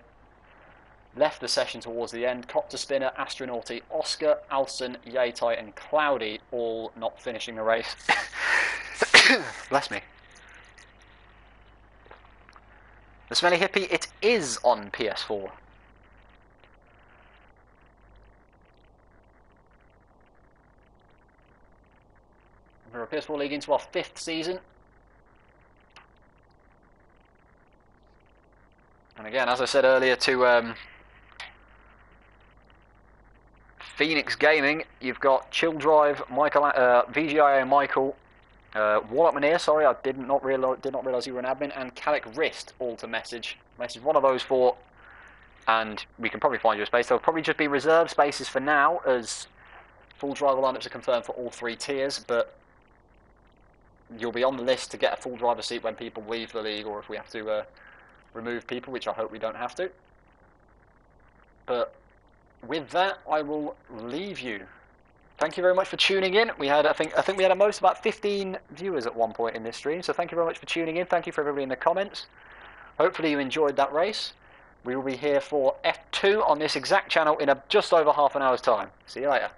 left the session towards the end. Copter Spinner, Astronauty, Oscar, Alson, Yatai, and Cloudy all not finishing the race. Bless me. The Smelly Hippie, it is on PS4. We're a PS4 League into our 5th season. And again, as I said earlier to Phoenix Gaming, you've got Chill Drive, Michael, VGIA Michael, Wallop Manir, sorry, I did not realise you were an admin, and Calic Wrist all to message one of those 4, and we can probably find you a space. There'll probably just be reserved spaces for now, as full driver lineups are confirmed for all 3 tiers, but you'll be on the list to get a full driver seat when people leave the league, or if we have to remove people, which I hope we don't have to. But with that, I will leave you. Thank you very much for tuning in. We had, I think we had a most about 15 viewers at one point in this stream. So thank you very much for tuning in. Thank you for everybody in the comments. Hopefully you enjoyed that race. We will be here for F2 on this exact channel in just over half an hour's time. See you later.